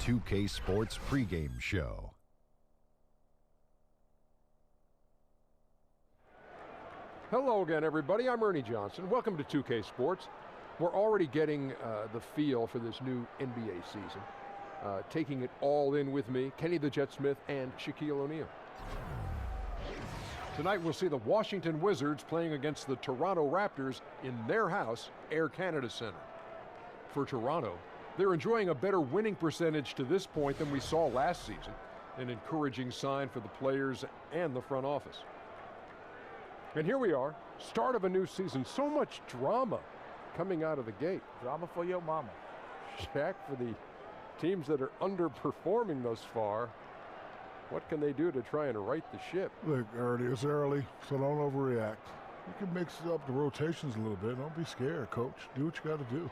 2K Sports pregame show. Hello again, everybody. I'm Ernie Johnson. Welcome to 2K Sports. We're already getting the feel for this new NBA season. Taking it all in with me, Kenny the Jet Smith and Shaquille O'Neal. Tonight we'll see the Washington Wizards playing against the Toronto Raptors in their house, Air Canada Centre. For Toronto, they're enjoying a better winning percentage to this point than we saw last season, an encouraging sign for the players and the front office. And here we are, start of a new season. So much drama coming out of the gate. Drama for your mama. Shaq, for the teams that are underperforming thus far, what can they do to try and right the ship? Look, Ernie, it's early, so don't overreact. You can mix up the rotations a little bit. Don't be scared, coach. Do what you got to do.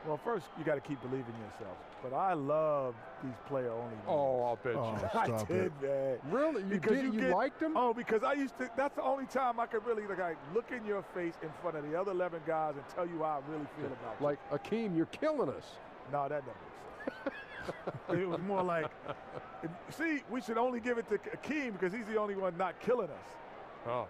Well, first, you got to keep believing in yourself. But I love these player-only games. Oh, I'll bet you. I did, man. Really? You liked them? Oh, because I used to. That's the only time I could really look in your face in front of the other 11 guys and tell you how I really feel about you. Like, Akeem, you're killing us. No, that never makes sense. It was more like, see, we should only give it to Akeem because he's the only one not killing us. Oh.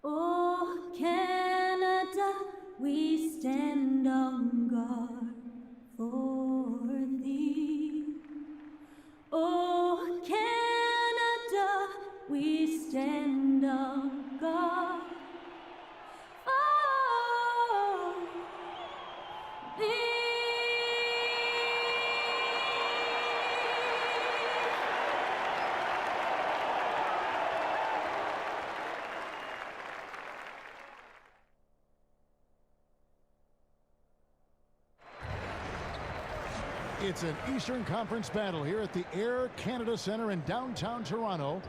Oh, Canada, we stand on guard for thee. Oh, Canada, we stand on guard for thee. It's an Eastern Conference battle here at the Air Canada Centre in downtown Toronto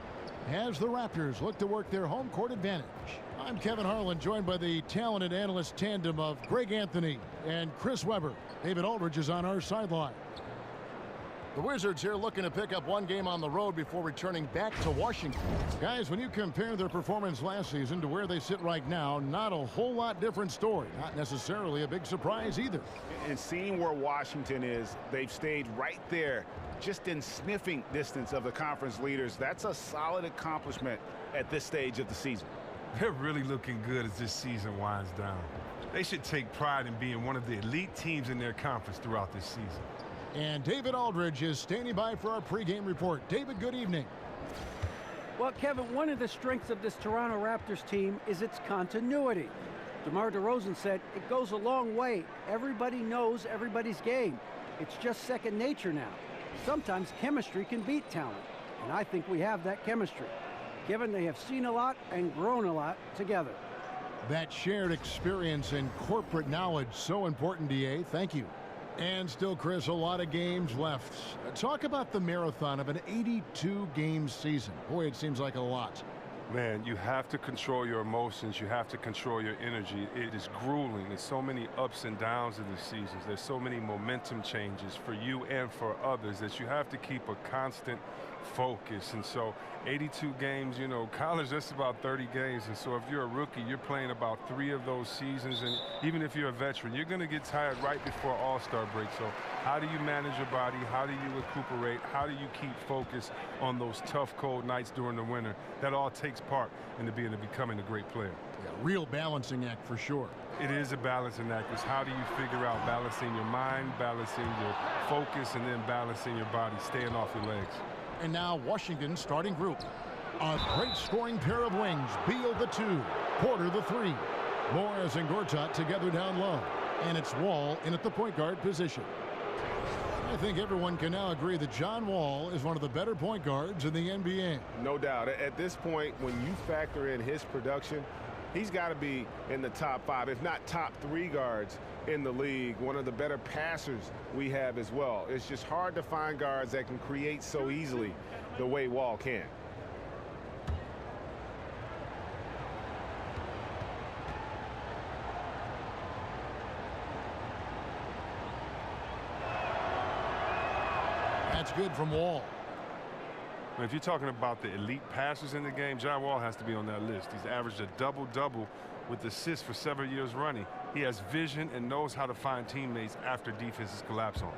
as the Raptors look to work their home court advantage. I'm Kevin Harlan, joined by the talented analyst tandem of Greg Anthony and Chris Webber. David Aldridge is on our sideline. The Wizards here looking to pick up one game on the road before returning back to Washington. Guys, when you compare their performance last season to where they sit right now, not a whole lot different story. Not necessarily a big surprise either. And seeing where Washington is, they've stayed right there, just in sniffing distance of the conference leaders. That's a solid accomplishment at this stage of the season. They're really looking good as this season winds down. They should take pride in being one of the elite teams in their conference throughout this season. And David Aldridge is standing by for our pregame report. David, good evening. Well, Kevin, one of the strengths of this Toronto Raptors team is its continuity. DeMar DeRozan said it goes a long way. Everybody knows everybody's game. It's just second nature now. Sometimes chemistry can beat talent, and I think we have that chemistry, given they have seen a lot and grown a lot together. That shared experience and corporate knowledge, so important, DA. Thank you. And still, Chris, a lot of games left. Talk about the marathon of an 82-game season. Boy, it seems like a lot. Man, you have to control your emotions. You have to control your energy. It is grueling. There's so many ups and downs in the seasons. There's so many momentum changes for you and for others that you have to keep a constant focus. And so 82 games, you know, college, that's about 30 games. And so if you're a rookie, you're playing about 3 of those seasons. And even if you're a veteran, you're going to get tired right before All-Star break. So how do you manage your body? How do you recuperate? How do you keep focus on those tough, cold nights during the winter? That all takes part in becoming a great player. Yeah, real balancing act for sure. It is a balancing act. It's how do you figure out balancing your mind, balancing your focus, and then balancing your body, staying off your legs. And now Washington's starting group. A great scoring pair of wings. Beal the 2, Porter the 3. Morris and Gortat together down low. And it's Wall in at the point guard position. I think everyone can now agree that John Wall is one of the better point guards in the NBA. No doubt. At this point, when you factor in his production, he's got to be in the top 5, if not top 3 guards in the league. One of the better passers we have as well. It's just hard to find guards that can create so easily the way Wall can. That's good from Wall. If you're talking about the elite passers in the game, John Wall has to be on that list. He's averaged a double-double with assists for 7 years running. He has vision and knows how to find teammates after defenses collapse on him.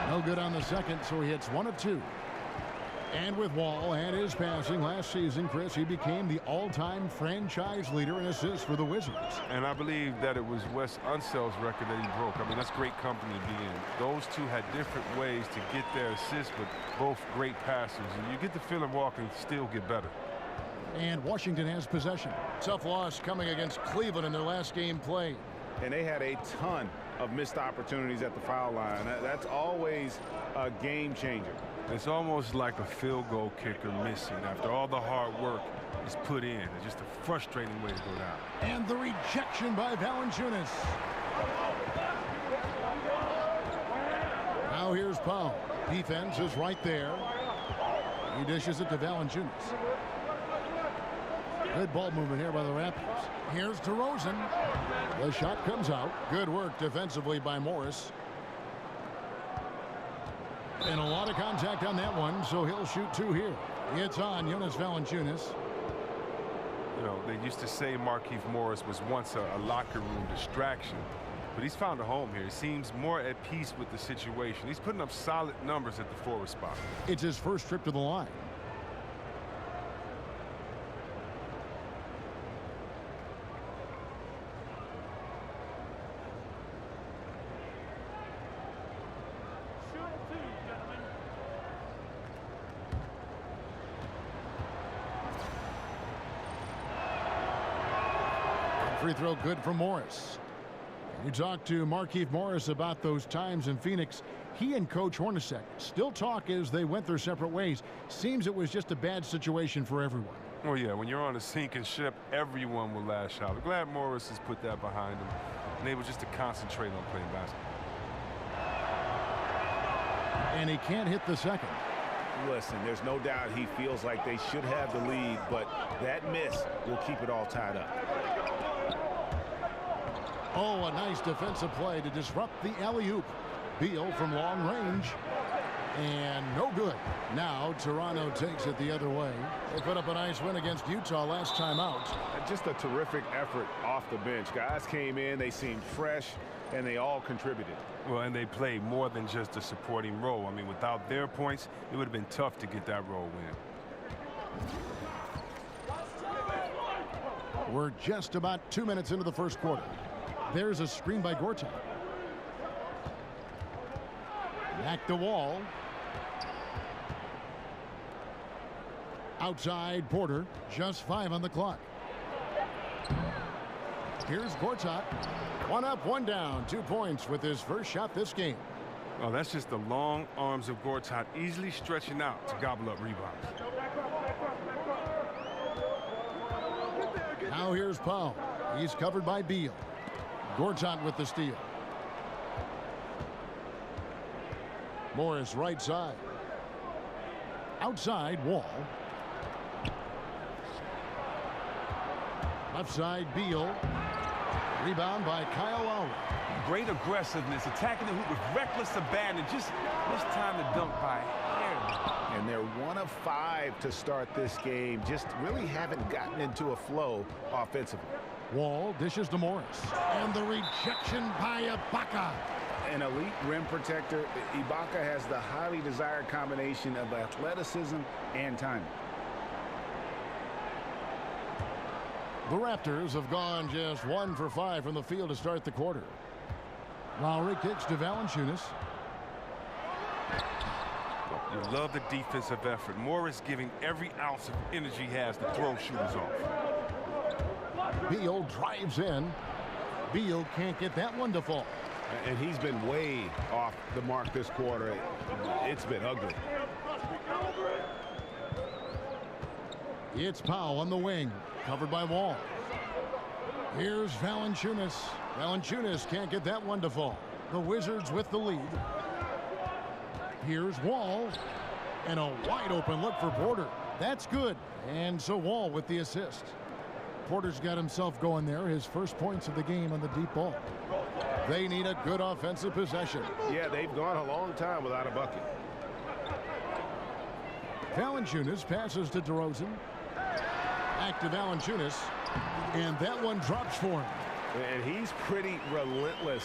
No good on the second, so he hits 1 of 2. And with Wall and his passing last season, Chris, he became the all-time franchise leader in assists for the Wizards. And I believe that it was Wes Unsell's record that he broke. I mean, that's great company to be in. Those two had different ways to get their assists, but both great passers. And you get the feeling Wall can still get better. And Washington has possession. Tough loss coming against Cleveland in their last game played. And they had a ton of missed opportunities at the foul line. That's always a game changer. It's almost like a field goal kicker missing after all the hard work is put in. It's just a frustrating way to go down. And the rejection by Valanciunas. Now here's Powell. Defense is right there. He dishes it to Valanciunas. Good ball movement here by the Raptors. Here's DeRozan. The shot comes out. Good work defensively by Morris. And a lot of contact on that one, so he'll shoot 2 here. It's on Jonas Valanciunas. You know, they used to say Markieff Morris was once a locker room distraction, but he's found a home here. He seems more at peace with the situation. He's putting up solid numbers at the forward spot. It's his first trip to the line. Free throw good for Morris. You talk to Markieff Morris about those times in Phoenix. He and Coach Hornacek still talk as they went their separate ways. Seems it was just a bad situation for everyone. Well, yeah, when you're on a sinking ship, everyone will lash out. I'm glad Morris has put that behind him and able just to concentrate on playing basketball. And he can't hit the second. Listen, there's no doubt he feels like they should have the lead, but that miss will keep it all tied up. Oh, a nice defensive play to disrupt the alley-oop. Beal from long range. And no good. Now Toronto takes it the other way. They put up a nice win against Utah last time out. Just a terrific effort off the bench. Guys came in, they seemed fresh, and they all contributed. Well, and they played more than just a supporting role. I mean, without their points, it would have been tough to get that role win. We're just about 2 minutes into the first quarter. There's a screen by Gortat. Back to Wall. Outside Porter. Just 5 on the clock. Here's Gortat. 1 up, 1 down. 2 points with his first shot this game. Oh, that's just the long arms of Gortat easily stretching out to gobble up rebounds. Now here's Powell. He's covered by Beal. Gortat with the steal. Morris right side. Outside Wall. Left side Beal. Rebound by Kyle Lowry. Great aggressiveness, attacking the hoop with reckless abandon. Just missed time to dunk by hair. And they're 1 of 5 to start this game. Just really haven't gotten into a flow offensively. Wall dishes to Morris. And the rejection by Ibaka. An elite rim protector, Ibaka has the highly desired combination of athleticism and timing. The Raptors have gone just 1 for 5 from the field to start the quarter. Lowry kicks to Valanciunas. You love the defensive effort. Morris giving every ounce of energy he has to throw shooters off. Beal drives in. Beal can't get that one to fall. And he's been way off the mark this quarter. It's been ugly. It's Powell on the wing, covered by Wall. Here's Valanciunas. Valanciunas can't get that one to fall. The Wizards with the lead. Here's Wall. And a wide open look for Porter. That's good. And so Wall with the assist. Porter's got himself going there. His first points of the game on the deep ball. They need a good offensive possession. Yeah, they've gone a long time without a bucket. Valanciunas passes to DeRozan. Back to Valanciunas. And that one drops for him. And he's pretty relentless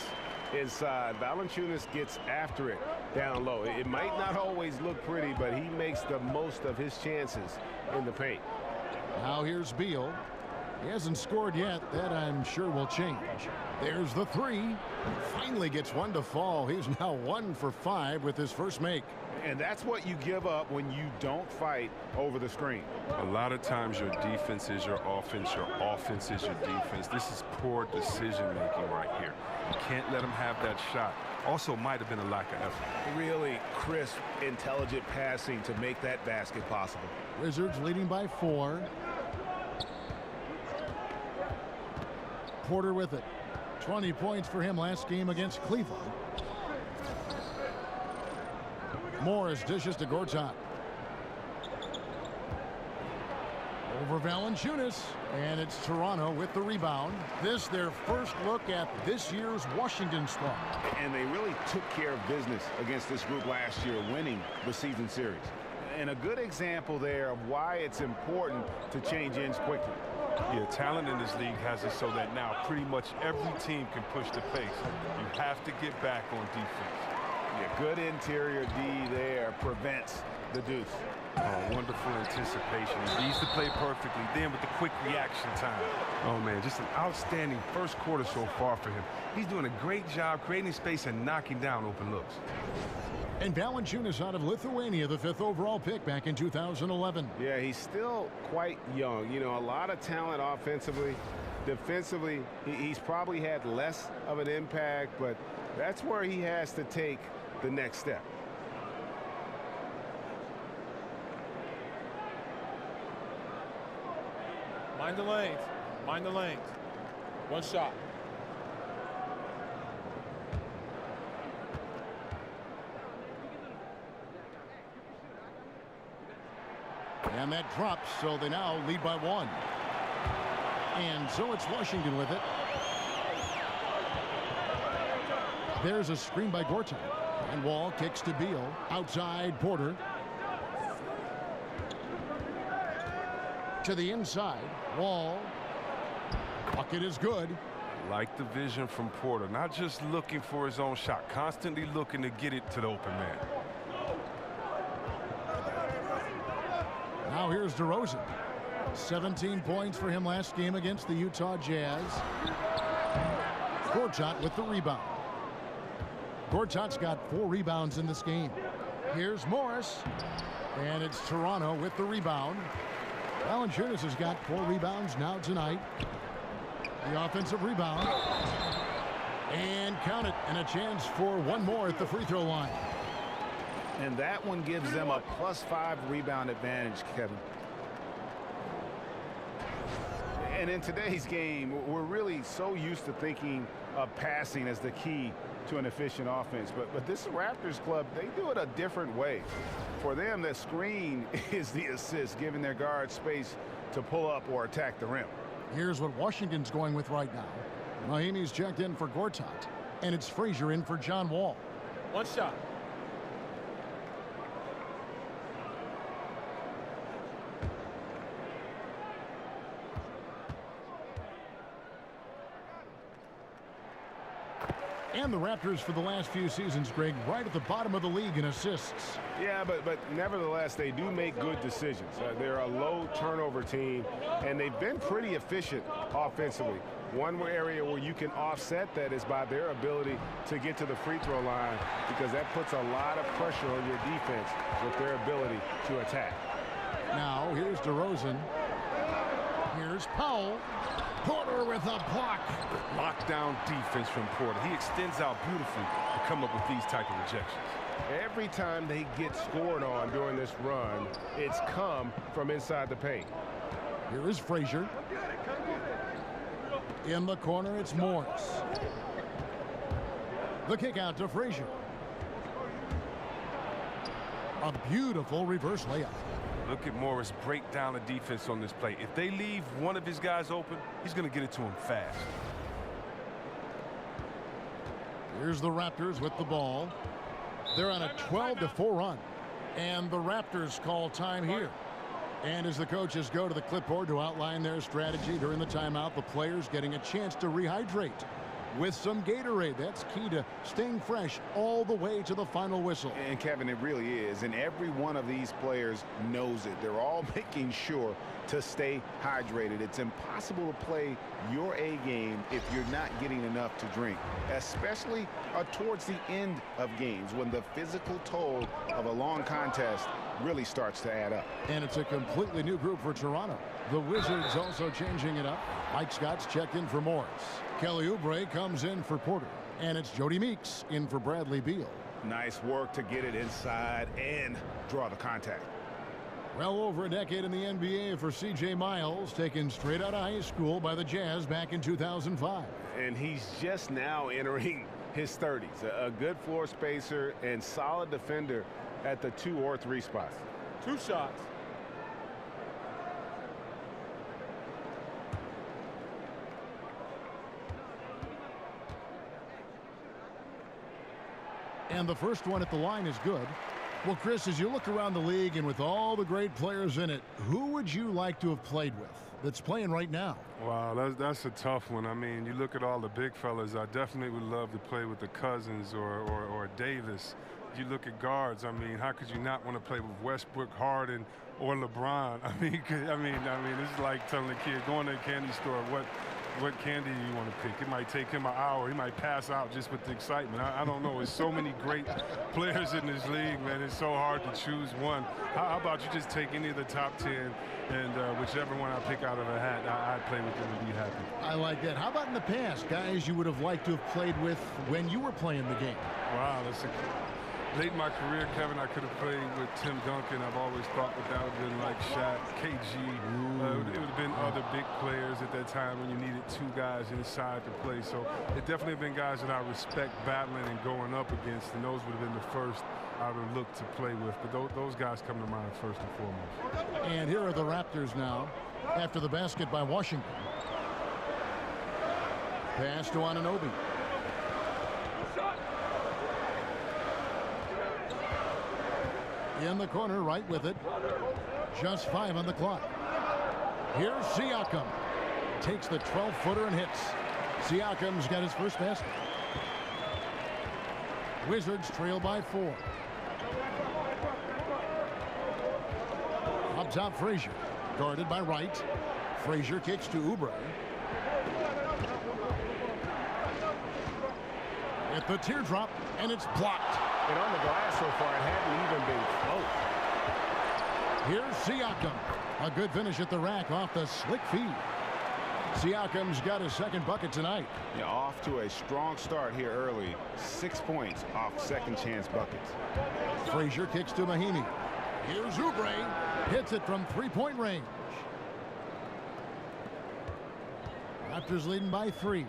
inside. Valanciunas gets after it down low. It might not always look pretty, but he makes the most of his chances in the paint. Now here's Beal. He hasn't scored yet. That, I'm sure, will change. There's the three. Finally gets one to fall. He's now 1 for 5 with his first make. And that's what you give up when you don't fight over the screen. A lot of times your defense is your offense is your defense. This is poor decision-making right here. You can't let him have that shot. Also might have been a lack of effort. Really crisp, intelligent passing to make that basket possible. Wizards leading by 4. Porter with it. 20 points for him last game against Cleveland. Morris dishes to Gortat. Over Valanciunas, and it's Toronto with the rebound. This their first look at this year's Washington squad. And they really took care of business against this group last year, winning the season series. And a good example there of why it's important to change ends quickly. Yeah, talent in this league has it so that now pretty much every team can push the pace. You have to get back on defense. Yeah, good interior D there prevents the deuce. Oh, wonderful anticipation. He needs to play perfectly. Then with the quick reaction time. Oh, man, just an outstanding first quarter so far for him. He's doing a great job creating space and knocking down open looks. And Valanciunas out of Lithuania, the 5th overall pick back in 2011. Yeah, he's still quite young. You know, a lot of talent offensively. Defensively, he's probably had less of an impact, but that's where he has to take the next step. Mind the lanes. Mind the lanes. One shot. And that drops, so they now lead by 1. And so it's Washington with it. There's a screen by Gortat. And Wall kicks to Beal. Outside Porter. To the inside. Wall. Bucket is good. Like the vision from Porter. Not just looking for his own shot. Constantly looking to get it to the open man. Now here's DeRozan. 17 points for him last game against the Utah Jazz. Gortat with the rebound. Gortat's got 4 rebounds in this game. Here's Morris. And it's Toronto with the rebound. Valanciunas has got 4 rebounds now tonight. The offensive rebound. And count it. And a chance for one more at the free throw line. And that one gives them a +5 rebound advantage, Kevin. And in today's game, we're really so used to thinking of passing as the key to an efficient offense. But this Raptors club, they do it a different way. For them, the screen is the assist, giving their guards space to pull up or attack the rim. Here's what Washington's going with right now. Miami's checked in for Gortat, and it's Frazier in for John Wall. One shot. And the Raptors for the last few seasons, Greg, right at the bottom of the league in assists. Yeah, but nevertheless, they do make good decisions. They're a low turnover team, and they've been pretty efficient offensively. One area where you can offset that is by their ability to get to the free throw line, because that puts a lot of pressure on your defense with their ability to attack. Now, here's DeRozan. Here's Powell. Porter with a block. Lockdown defense from Porter. He extends out beautifully to come up with these type of rejections. Every time they get scored on during this run, it's come from inside the paint. Here is Frazier. In the corner, it's Morris. The kick out to Frazier. A beautiful reverse layup. Look at Morris break down the defense on this play. If they leave one of his guys open, he's going to get it to him fast. Here's the Raptors with the ball. They're on a 12-4 run. And the Raptors call time here. And as the coaches go to the clipboard to outline their strategy during the timeout, the players getting a chance to rehydrate with some Gatorade. That's key to staying fresh all the way to the final whistle. And Kevin, it really is. And every one of these players knows it. They're all making sure to stay hydrated. It's impossible to play your A game if you're not getting enough to drink, especially towards the end of games when the physical toll of a long contest really starts to add up. And it's a completely new group for Toronto. The Wizards also changing it up. Mike Scott's checked in for Morris. Kelly Oubre comes in for Porter. And it's Jody Meeks in for Bradley Beal. Nice work to get it inside and draw the contact. Well over a decade in the NBA for C.J. Miles, taken straight out of high school by the Jazz back in 2005. And he's just now entering his 30s. A good floor spacer and solid defender at the 2 or 3 spots. 2 shots. And the first one at the line is good. Well, Chris, as you look around the league and with all the great players in it, who would you like to have played with that's playing right now? Wow, that's a tough one. I mean, you look at all the big fellas. I definitely would love to play with the Cousins or Davis. You look at guards. I mean, how could you not want to play with Westbrook, Harden, or LeBron? I mean, it's like telling a kid, go in the candy store, what candy do you want to pick? It might take him an hour. He might pass out just with the excitement. I don't know. There's so many great players in this league, man. It's so hard to choose one. How about you just take any of the top 10 and whichever one I pick out of a hat, I'd play with them and be happy. I like that. How about in the past, guys you would have liked to have played with when you were playing the game? Wow, late in my career, Kevin, I could have played with Tim Duncan. I've always thought that would have been like Shaq, KG. It would have been other big players at that time when you needed 2 guys inside to play. So it definitely have been guys that I respect battling and going up against, and those would have been the first I would have looked to play with. But those guys come to mind first and foremost. And here are the Raptors now after the basket by Washington. Pass to Anunoby. In the corner, right with it. Just 5 on the clock. Here's Siakam. Takes the 12-footer and hits. Siakam's got his first basket. Wizards trail by 4. Up top, Frazier. Guarded by Wright. Frazier kicks to Oubre. At the teardrop, and it's blocked. And on the glass so far, it hadn't even been close. Here's Siakam. A good finish at the rack off the slick feed. Siakam's got his second bucket tonight. Yeah, off to a strong start here early. 6 points off second chance buckets. Frazier kicks to Mahimi. Here's Oubre. Hits it from 3-point range. Raptors leading by 3.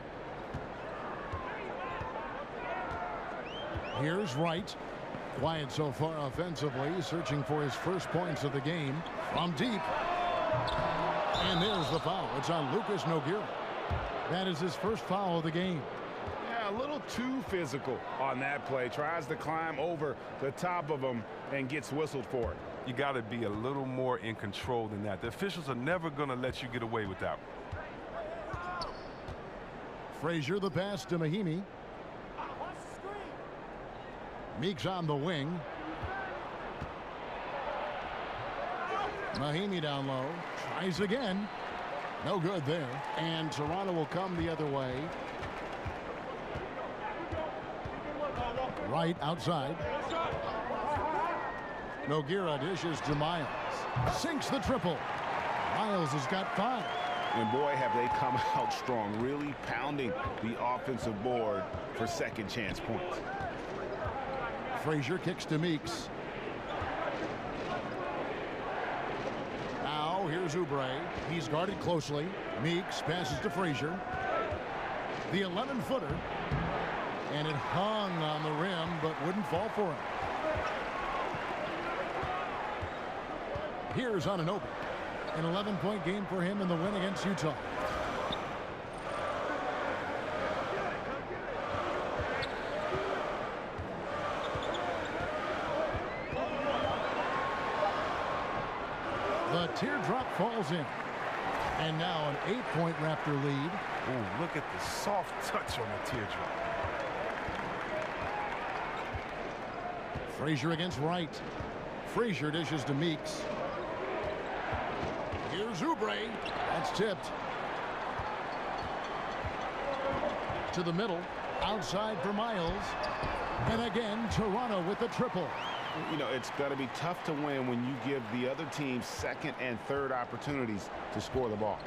Here's Wright. Quiet so far offensively, searching for his first points of the game from deep. And there's the foul. It's on Lucas Nogueira. That is his first foul of the game. Yeah, a little too physical on that play. Tries to climb over the top of him and gets whistled for it. You got to be a little more in control than that. The officials are never going to let you get away with that. Frazier the pass to Mahimi. Meeks on the wing. Mahimi down low. Tries again. No good there. And Toronto will come the other way. Right outside. Nogueira dishes to Miles. Sinks the triple. Miles has got 5. And boy, have they come out strong, really pounding the offensive board for second chance points. Frazier kicks to Meeks. Now here's Oubre. He's guarded closely. Meeks passes to Frazier. The 11-footer. And it hung on the rim, but wouldn't fall for him. Here's Anunoby. An 11-point game for him in the win against Utah. Teardrop falls in. And now an 8-point Raptor lead. Oh, look at the soft touch on the teardrop. Frazier against Wright. Frazier dishes to Meeks. Here's Oubre. That's tipped. To the middle. Outside for Miles. And again, Toronto with the triple. You know, it's going to be tough to win when you give the other team second and third opportunities to score the ball.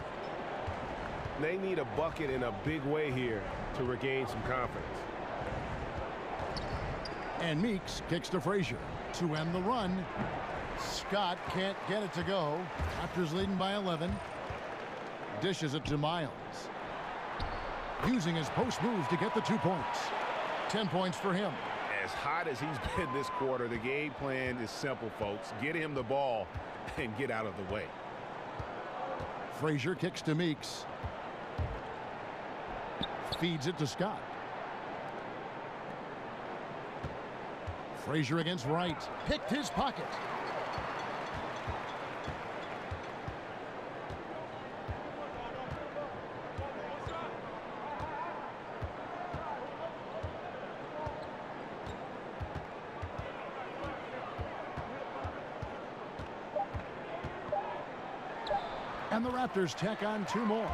They need a bucket in a big way here to regain some confidence. And Meeks kicks to Frazier to end the run. Scott can't get it to go. Raptors leading by 11. Dishes it to Miles. Using his post move to get the 2 points. 10 points for him. As hot as he's been this quarter, the game plan is simple, folks. Get him the ball and get out of the way. Frazier kicks to Meeks. Feeds it to Scott. Frazier against Wright. Picked his pocket. And the Raptors tack on 2 more.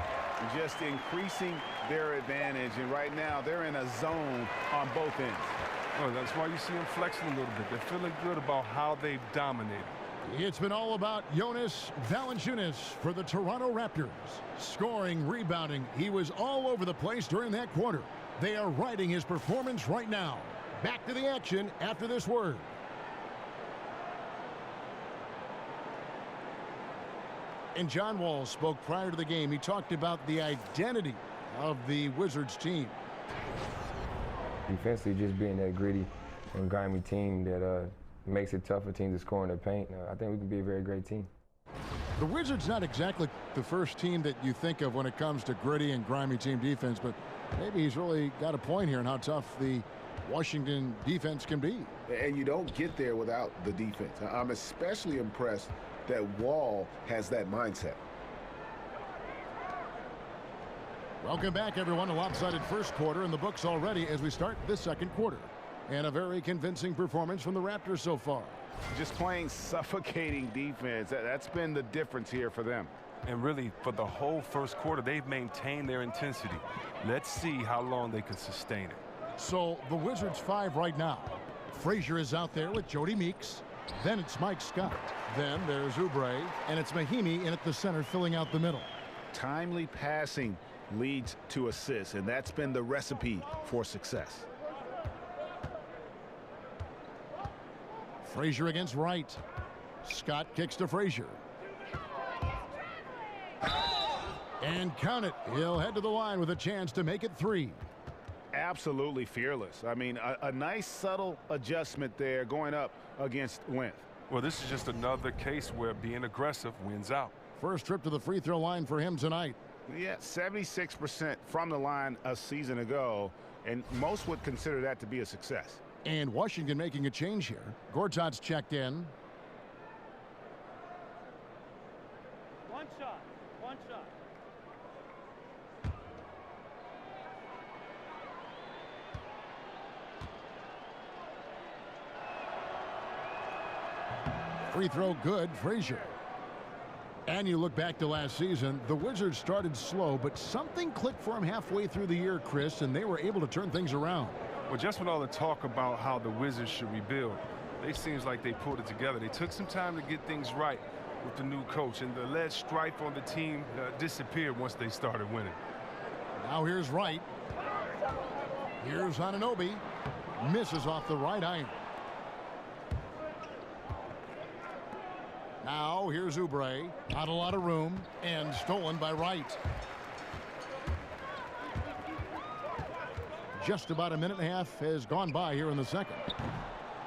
Just increasing their advantage, and right now they're in a zone on both ends. Oh, that's why you see them flexing a little bit. They're feeling good about how they've dominated. It's been all about Jonas Valanciunas for the Toronto Raptors. Scoring, rebounding. He was all over the place during that quarter. They are riding his performance right now. Back to the action after this word. And John Wall spoke prior to the game. He talked about the identity of the Wizards team. Defensively, just being that gritty and grimy team that makes it tough for teams to score in the paint. I think we can be a very great team. The Wizards not exactly the first team that you think of when it comes to gritty and grimy team defense, but maybe he's really got a point here in how tough the Washington defense can be. And you don't get there without the defense. I'm especially impressed that Wall has that mindset. Welcome back, everyone. A lopsided first quarter in the books already as we start the second quarter. And a very convincing performance from the Raptors so far. Just playing suffocating defense. That's been the difference here for them. And really, for the whole first quarter, they've maintained their intensity. Let's see how long they can sustain it. So the Wizards 5 right now. Frazier is out there with Jody Meeks. Then it's Mike Scott. Then there's Oubre. And it's Mahimi in at the center filling out the middle. Timely passing leads to assists, and that's been the recipe for success. Frazier against Wright. Scott kicks to Frazier. And count it. He'll head to the line with a chance to make it 3. Absolutely fearless. I mean, a nice subtle adjustment there going up against length. Well, this is just another case where being aggressive wins out. First trip to the free throw line for him tonight. Yeah, 76% from the line a season ago, and most would consider that to be a success. And Washington making a change here. Gortat's checked in. One shot. One shot. Free throw good, Frazier. And you look back to last season, the Wizards started slow, but something clicked for them halfway through the year, Chris, and they were able to turn things around. Well, just with all the talk about how the Wizards should rebuild, it seems like they pulled it together. They took some time to get things right with the new coach, and the lead stripe on the team disappeared once they started winning. Now here's Wright. Here's Anunoby. Misses off the right iron. Now here's Oubre. Not a lot of room, and stolen by Wright. Just about a minute and a half has gone by here in the second.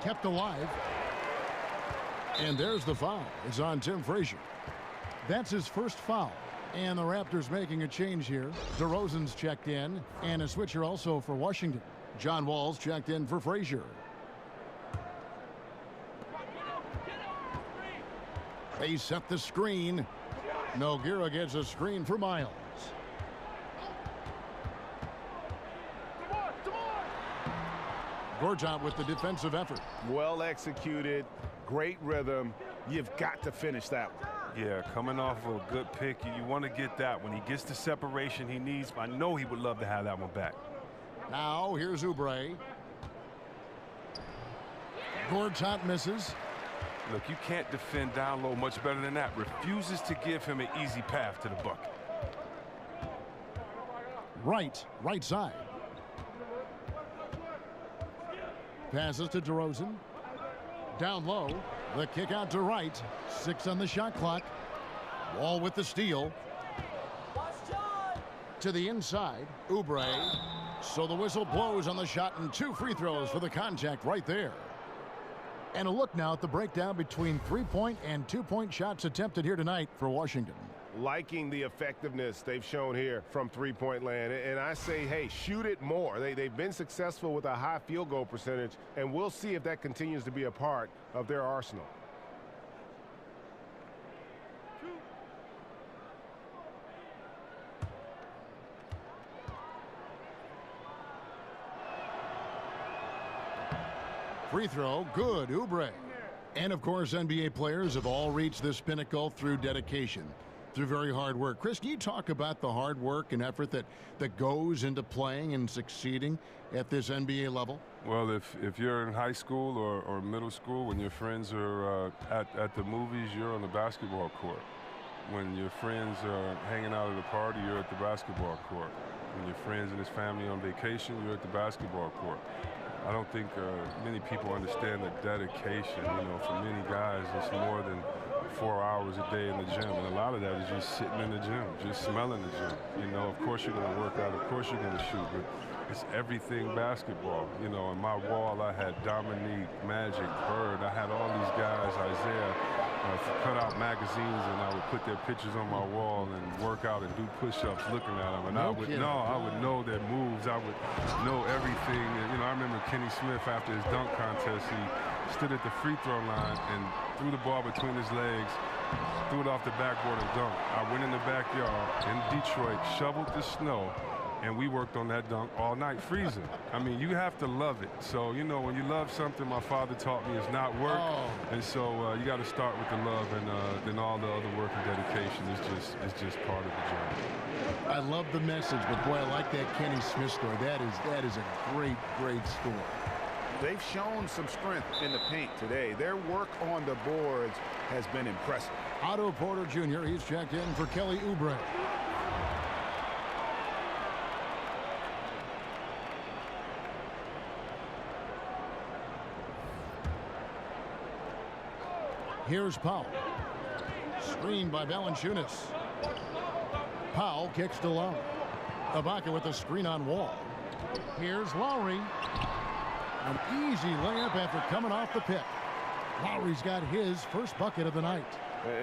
Kept alive. And there's the foul. It's on Tim Frazier. That's his first foul. And the Raptors making a change here. DeRozan's checked in. And a switcher also for Washington. John Wall's checked in for Frazier. They set the screen. Nogueira gets a screen for Miles. Gortat with the defensive effort. Well executed, great rhythm. You've got to finish that one. Yeah, coming off of a good pick, you want to get that. When he gets the separation he needs, I know he would love to have that one back. Now here's Oubre. Gortat misses. Look, you can't defend down low much better than that. Refuses to give him an easy path to the bucket. Right side. Passes to DeRozan. Down low. The kick out to Wright. 6 on the shot clock. Wall with the steal. To the inside. Oubre. So the whistle blows on the shot, and 2 free throws for the contact right there. And a look now at the breakdown between 3-point and 2-point shots attempted here tonight for Washington. Liking the effectiveness they've shown here from three-point land. And I say, hey, shoot it more. They've been successful with a high field goal percentage, and we'll see if that continues to be a part of their arsenal. Free throw, good, Oubre. And of course, NBA players have all reached this pinnacle through dedication, through very hard work. Chris, can you talk about the hard work and effort that goes into playing and succeeding at this NBA level? Well, if you're in high school or middle school, when your friends are at the movies, you're on the basketball court. When your friends are hanging out at a party, you're at the basketball court. When your friends and his family on vacation, you're at the basketball court. I don't think many people understand the dedication. You know, for many guys, it's more than 4 hours a day in the gym. And a lot of that is just sitting in the gym, just smelling the gym. You know, of course you're going to work out, of course you're going to shoot, but it's everything basketball. You know, on my wall, I had Dominique, Magic, Bird. I had all these guys, Isaiah, cut out magazines, and I would put their pictures on my wall and work out and do push-ups looking at them. And I would know their moves. I would know everything. And, you know, I remember Kenny Smith after his dunk contest. He stood at the free throw line and threw the ball between his legs, threw it off the backboard and dunked. I went in the backyard in Detroit, shoveled the snow, and we worked on that dunk all night, freezing. I mean, you have to love it. So, you know, when you love something, my father taught me, it's not work. And so you got to start with the love, and then all the other work and dedication is just part of the journey. I love the message, but boy, I like that Kenny Smith story. That is a great story. They've shown some strength in the paint today. Their work on the boards has been impressive. Otto Porter Jr., he's checked in for Kelly Oubre. Here's Powell. Screened by Valanciunas. Powell kicks to Lowry. Ibaka with a screen on Wall. Here's Lowry. An easy layup after coming off the pick. Lowry's got his first bucket of the night.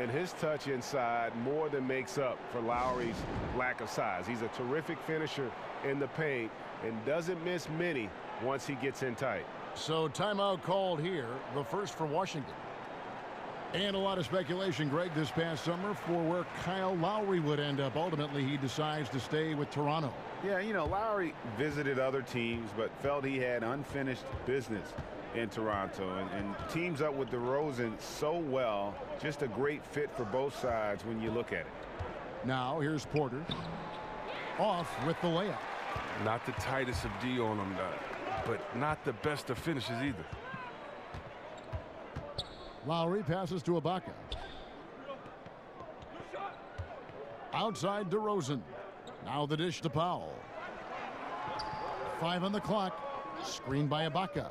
And his touch inside more than makes up for Lowry's lack of size. He's a terrific finisher in the paint and doesn't miss many once he gets in tight. So timeout called here, the first for Washington. And a lot of speculation, Greg, this past summer for where Kyle Lowry would end up. Ultimately, he decides to stay with Toronto. Yeah, you know, Lowry visited other teams, but felt he had unfinished business in Toronto and teams up with DeRozan so well. Just a great fit for both sides when you look at it. Now, here's Porter. Off with the layup. Not the tightest of D on him, but not the best of finishes either. Lowry passes to Ibaka. Outside DeRozan. Now the dish to Powell. 5 on the clock. Screen by Ibaka.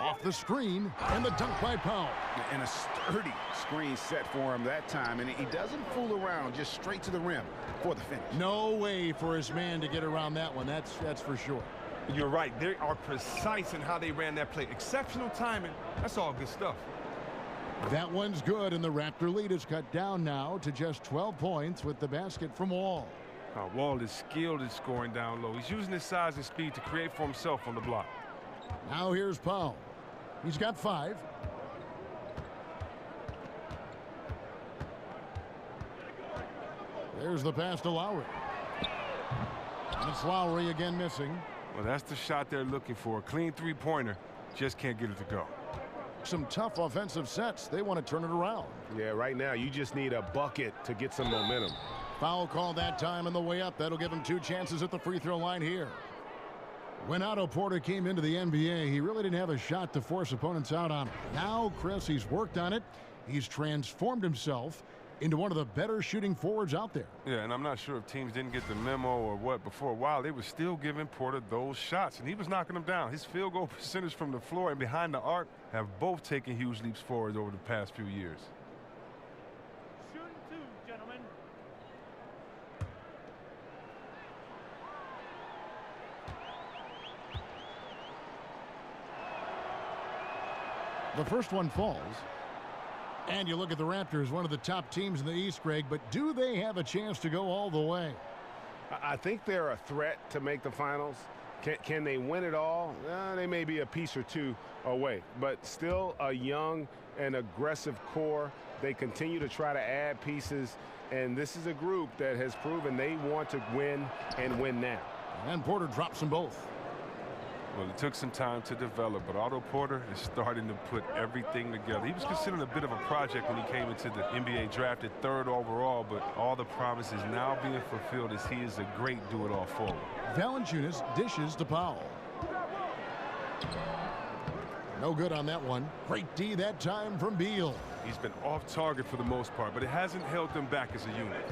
Off the screen, and the dunk by Powell. And a sturdy screen set for him that time, and he doesn't fool around, just straight to the rim for the finish. No way for his man to get around that one, that's for sure. You're right. They are precise in how they ran that play. Exceptional timing. That's all good stuff. That one's good, and the Raptor lead is cut down now to just 12 points with the basket from Wall. Wall is skilled at scoring down low. He's using his size and speed to create for himself on the block. Now here's Powell. He's got 5. There's the pass to Lowry. And it's Lowry again missing. Well, that's the shot they're looking for. A clean three-pointer. Just can't get it to go. Some tough offensive sets. They want to turn it around. Yeah, right now you just need a bucket to get some momentum. Foul call that time on the way up. That'll give him 2 chances at the free throw line here. When Otto Porter came into the NBA, he really didn't have a shot to force opponents out on him. Now, Chris, he's worked on it. He's transformed himself into one of the better shooting forwards out there. Yeah, and I'm not sure if teams didn't get the memo or what, but for a while they were still giving Porter those shots, and he was knocking them down. His field goal percentage from the floor and behind the arc have both taken huge leaps forward over the past few years. Shooting 2, gentlemen. The first one falls. And you look at the Raptors, one of the top teams in the East, Greg, but do they have a chance to go all the way? I think they're a threat to make the finals. Can they win it all? They may be a piece or two away, but still a young and aggressive core. They continue to try to add pieces, and this is a group that has proven they want to win and win now. And Porter drops them both. Well, it took some time to develop, but Otto Porter is starting to put everything together. He was considered a bit of a project when he came into the NBA, drafted 3rd overall, but all the promise is now being fulfilled as he is a great do-it-all forward. Valanciunas dishes to Powell. No good on that one. Great D that time from Beal. He's been off target for the most part, but it hasn't held them back as a unit.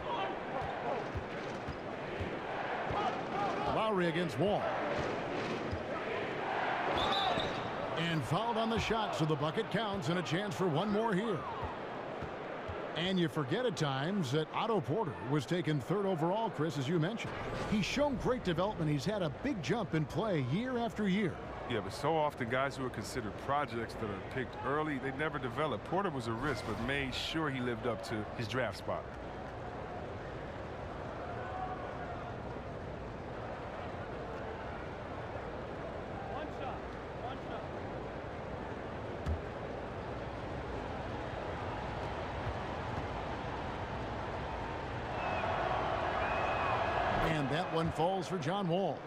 Lowry against Wall. And fouled on the shot, so the bucket counts and a chance for one more here. And you forget at times that Otto Porter was taken 3rd overall, Chris, as you mentioned. He's shown great development. He's had a big jump in play year after year. Yeah, but so often guys who are considered projects that are picked early, they never develop. Porter was a risk, but made sure he lived up to his draft spot. And that one falls for John Wall.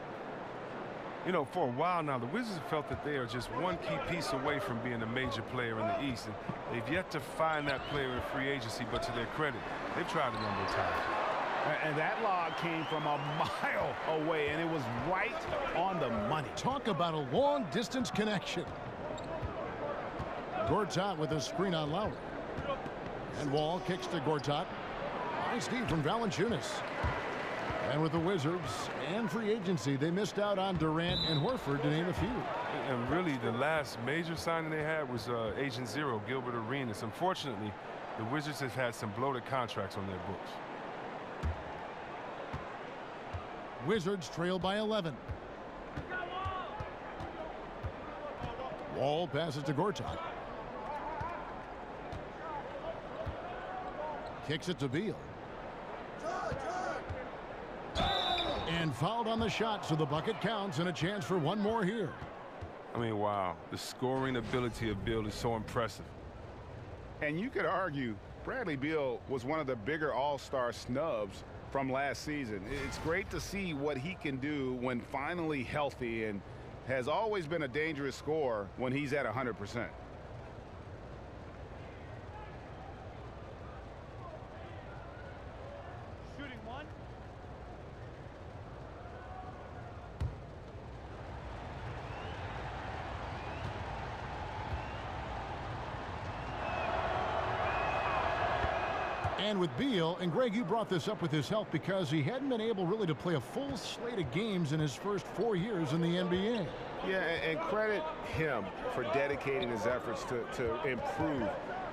You know, for a while now, the Wizards have felt that they are just one key piece away from being a major player in the East. And they've yet to find that player in free agency, but to their credit, they've tried a number of times. And that lob came from a mile away, and it was right on the money. Talk about a long-distance connection. Gortat with a screen on Lowry. And Wall kicks to Gortat. Nice D from Valanciunas. And with the Wizards and free agency, they missed out on Durant and Horford, to name a few. And really, the last major signing they had was Agent Zero, Gilbert Arenas. Unfortunately, the Wizards have had some bloated contracts on their books. Wizards trail by 11. Wall passes to Gortat. Kicks it to Beal. And fouled on the shot, so the bucket counts and a chance for one more here. I mean, wow. The scoring ability of Beal is so impressive. And you could argue Bradley Beal was one of the bigger all-star snubs from last season. It's great to see what he can do when finally healthy, and has always been a dangerous scorer when he's at 100%. And with Beal, and Greg, you brought this up with his help because he hadn't been able really to play a full slate of games in his first 4 years in the NBA. Yeah, and credit him for dedicating his efforts to improve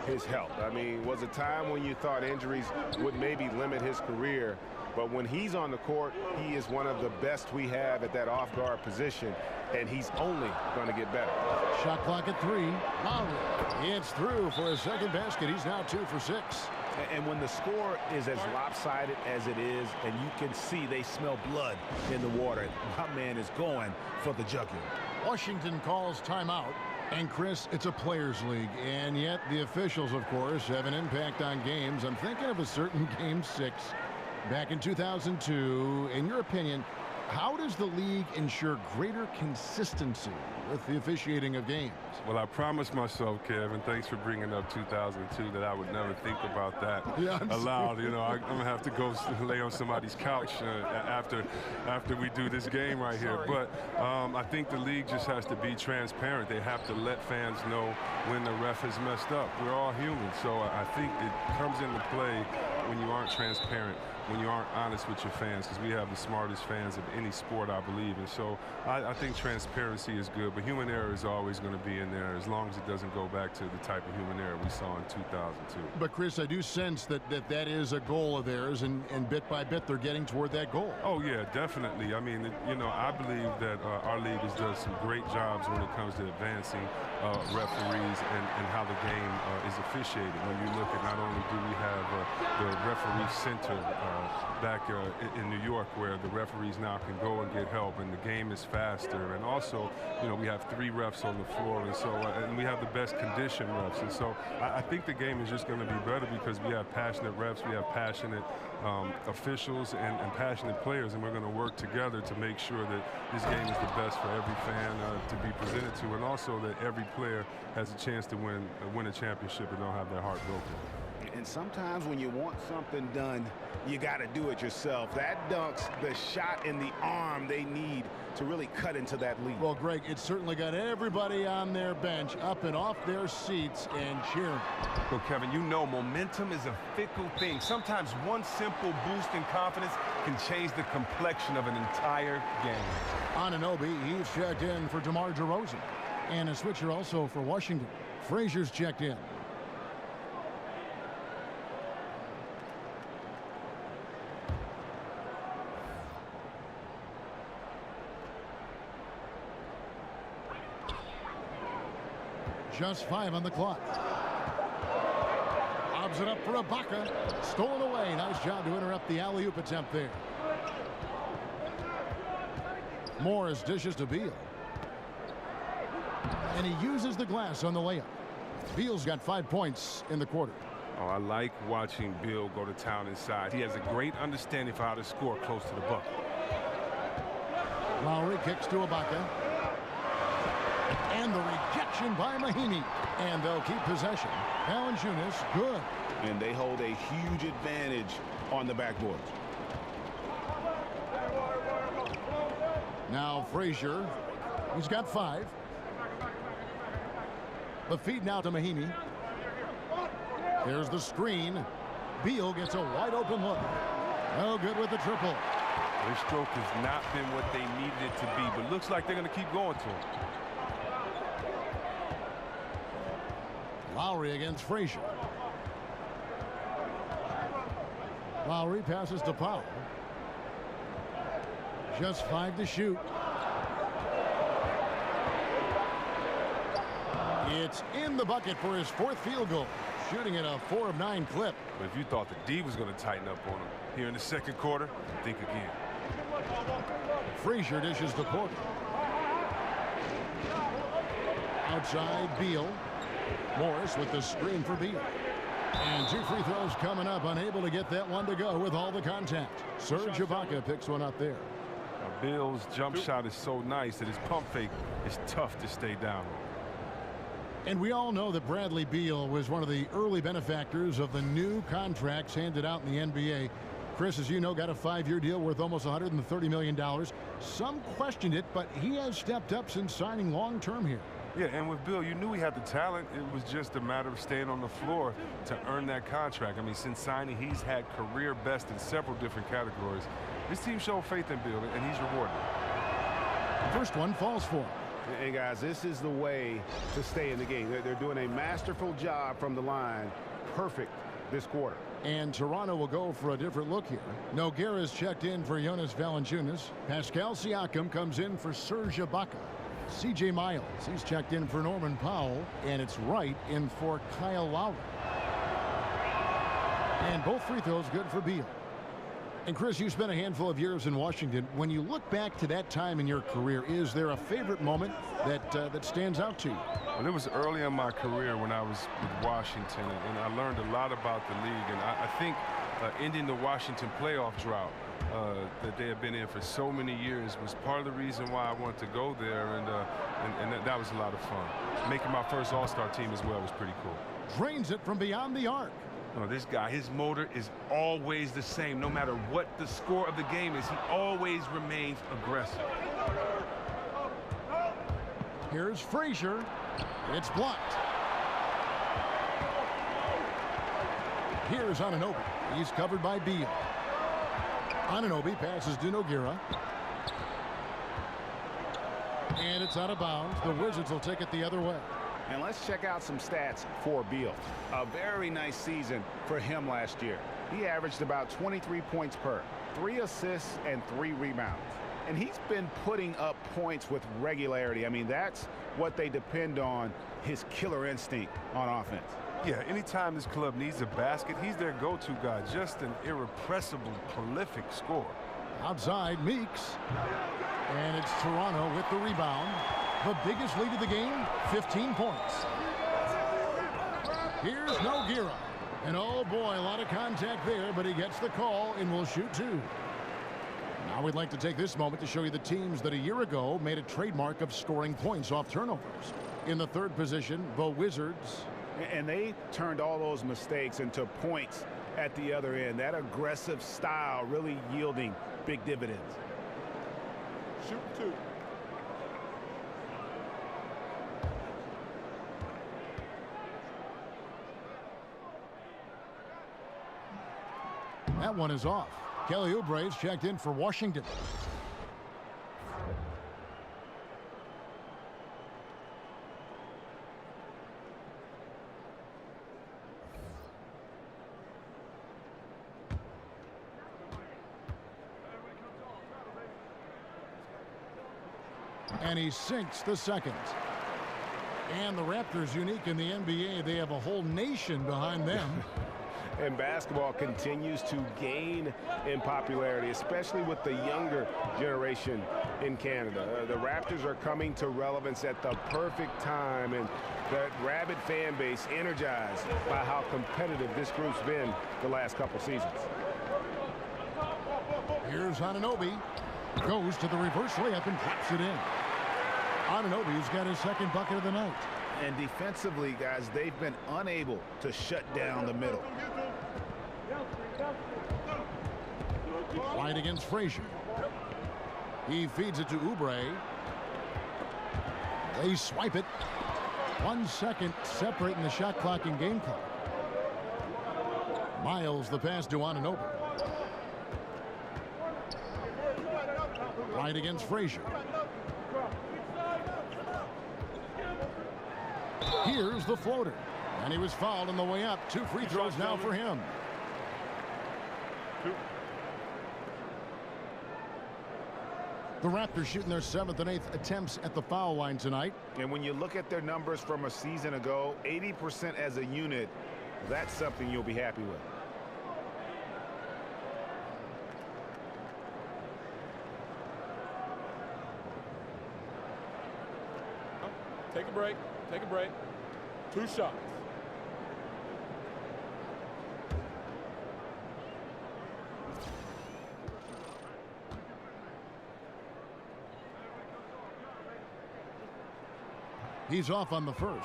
his health. I mean, was a time when you thought injuries would maybe limit his career, but when he's on the court, he is one of the best we have at that off-guard position, and he's only going to get better. Shot clock at 3. Lowry, it's through for a second basket. He's now 2 for 6. And when the score is as lopsided as it is, and you can see they smell blood in the water, my man is going for the jugular. Washington calls timeout. And Chris, it's a players' league, and yet the officials, of course, have an impact on games. I'm thinking of a certain Game 6 Back in 2002, in your opinion, how does the league ensure greater consistency with the officiating of games? Well, I promised myself, Kevin, thanks for bringing up 2002, that I would never think about that aloud. You know, I'm going to have to go lay on somebody's couch after we do this game right here. But I think the league just has to be transparent. They have to let fans know when the ref has messed up. We're all human, so I think it comes into play when you aren't transparent, when you aren't honest with your fans, because we have the smartest fans of any sport, I believe. And so I think transparency is good, but human error is always going to be in there as long as it doesn't go back to the type of human error we saw in 2002. But, Chris, I do sense that is a goal of theirs, and bit by bit they're getting toward that goal. Oh, yeah, definitely. I mean, you know, I believe that our league has done some great jobs when it comes to advancing referees and how the game is officiated. When you look at, not only do we have the referee center back in New York, where the referees now can go and get help, and the game is faster, and also, you know, we have 3 refs on the floor, and so and we have the best conditioned refs, and so I think the game is just going to be better because we have passionate refs, we have passionate officials, and passionate players, and we're going to work together to make sure that this game is the best for every fan to be presented to, and also that every player has a chance to win a championship and don't have their heart broken. And sometimes when you want something done, you got to do it yourself. That dunk's the shot in the arm they need to really cut into that lead. Well, Greg, it certainly got everybody on their bench up and off their seats and cheering. Well, Kevin, you know momentum is a fickle thing. Sometimes one simple boost in confidence can change the complexion of an entire game. Anunoby, he's checked in for DeMar DeRozan. And a switcher also for Washington. Frazier's checked in. Just 5 on the clock. Lobs it up for Ibaka. Stolen away. Nice job to interrupt the alley-oop attempt there. Morris dishes to Beal. And he uses the glass on the layup. Beal's got 5 points in the quarter. Oh, I like watching Beal go to town inside. He has a great understanding for how to score close to the bucket. Lowry kicks to Ibaka. And the rejection by Mahinmi. And they'll keep possession. Valanciunas, good. And they hold a huge advantage on the backboard. Now Frazier. He's got 5. The feed now to Mahinmi. There's the screen. Beal gets a wide open look. No good with the triple. Their stroke has not been what they needed it to be, but looks like they're going to keep going to him. Lowry against Frazier. Lowry passes to Powell. Just 5 to shoot. It's in the bucket for his 4th field goal. Shooting at a 4 of 9 clip. But if you thought the D was going to tighten up on him here in the second quarter, think again. Frazier dishes to Porter. Outside Beal. Morris with the screen for Beal. And 2 free throws coming up. Unable to get that one to go with all the contact. Serge Ibaka picks one up there. Now, Beal's jump shot is so nice that his pump fake is tough to stay down on. And we all know that Bradley Beal was one of the early benefactors of the new contracts handed out in the NBA. Chris, as you know, got a 5-year deal worth almost $130 million. Some questioned it, but he has stepped up since signing long-term here. Yeah, and with Beal, you knew he had the talent. It was just a matter of staying on the floor to earn that contract. I mean, since signing, he's had career best in several different categories. This team showed faith in Beal, and he's rewarded. The first one falls for him. Hey, guys, this is the way to stay in the game. They're doing a masterful job from the line. Perfect this quarter. And Toronto will go for a different look here. Nogueira's checked in for Jonas Valanciunas. Pascal Siakam comes in for Serge Ibaka. C.J. Miles, he's checked in for Norman Powell. And it's Wright in for Kyle Lowry. And both free throws good for Beal. And Chris, you spent a handful of years in Washington. When you look back to that time in your career, is there a favorite moment that stands out to you? Well, it was early in my career when I was with Washington, and I learned a lot about the league. And I think ending the Washington playoff drought that they have been in for so many years was part of the reason why I wanted to go there, and that was a lot of fun. Making my first All-Star team as well was pretty cool. Drains it from beyond the arc. Oh, this guy, his motor is always the same. No matter what the score of the game is, he always remains aggressive. Here's Frazier. It's blocked. Here's Anunoby. He's covered by Beal. Anunoby passes to Nogueira. And it's out of bounds. The Wizards will take it the other way. And let's check out some stats for Beal. A very nice season for him last year. He averaged about 23 points per, 3 assists and 3 rebounds. And he's been putting up points with regularity. I mean, that's what they depend on, his killer instinct on offense. Yeah, anytime this club needs a basket, he's their go-to guy. Just an irrepressible, prolific scorer. Outside, Meeks. And it's Toronto with the rebound. The biggest lead of the game, 15 points. Here's Nogueira. And oh boy, a lot of contact there, but he gets the call and will shoot 2. Now we'd like to take this moment to show you the teams that a year ago made a trademark of scoring points off turnovers. In the 3rd position, the Wizards. And they turned all those mistakes into points at the other end. That aggressive style really yielding big dividends. Shoot 2. That one is off. Kelly Oubre's checked in for Washington. And he sinks the second. And the Raptors, unique in the NBA, they have a whole nation behind them. And basketball continues to gain in popularity, especially with the younger generation in Canada. The Raptors are coming to relevance at the perfect time, and the rabid fan base energized by how competitive this group's been the last couple seasons. Here's Anunoby. Goes to the reverse layup and drops it in. Anunoby's got his 2nd bucket of the night. And defensively, guys, they've been unable to shut down the middle. Wide against Frazier. He feeds it to Oubre. They swipe it. 1 second separating the shot clock and game clock. Miles the pass to Anunoby. Right against Frazier. Here's the floater. And he was fouled on the way up. 2 free throws now for him. The Raptors shooting their 7th and 8th attempts at the foul line tonight. And when you look at their numbers from a season ago, 80% as a unit, that's something you'll be happy with. Take a break. Take a break. 2 shots. He's off on the first.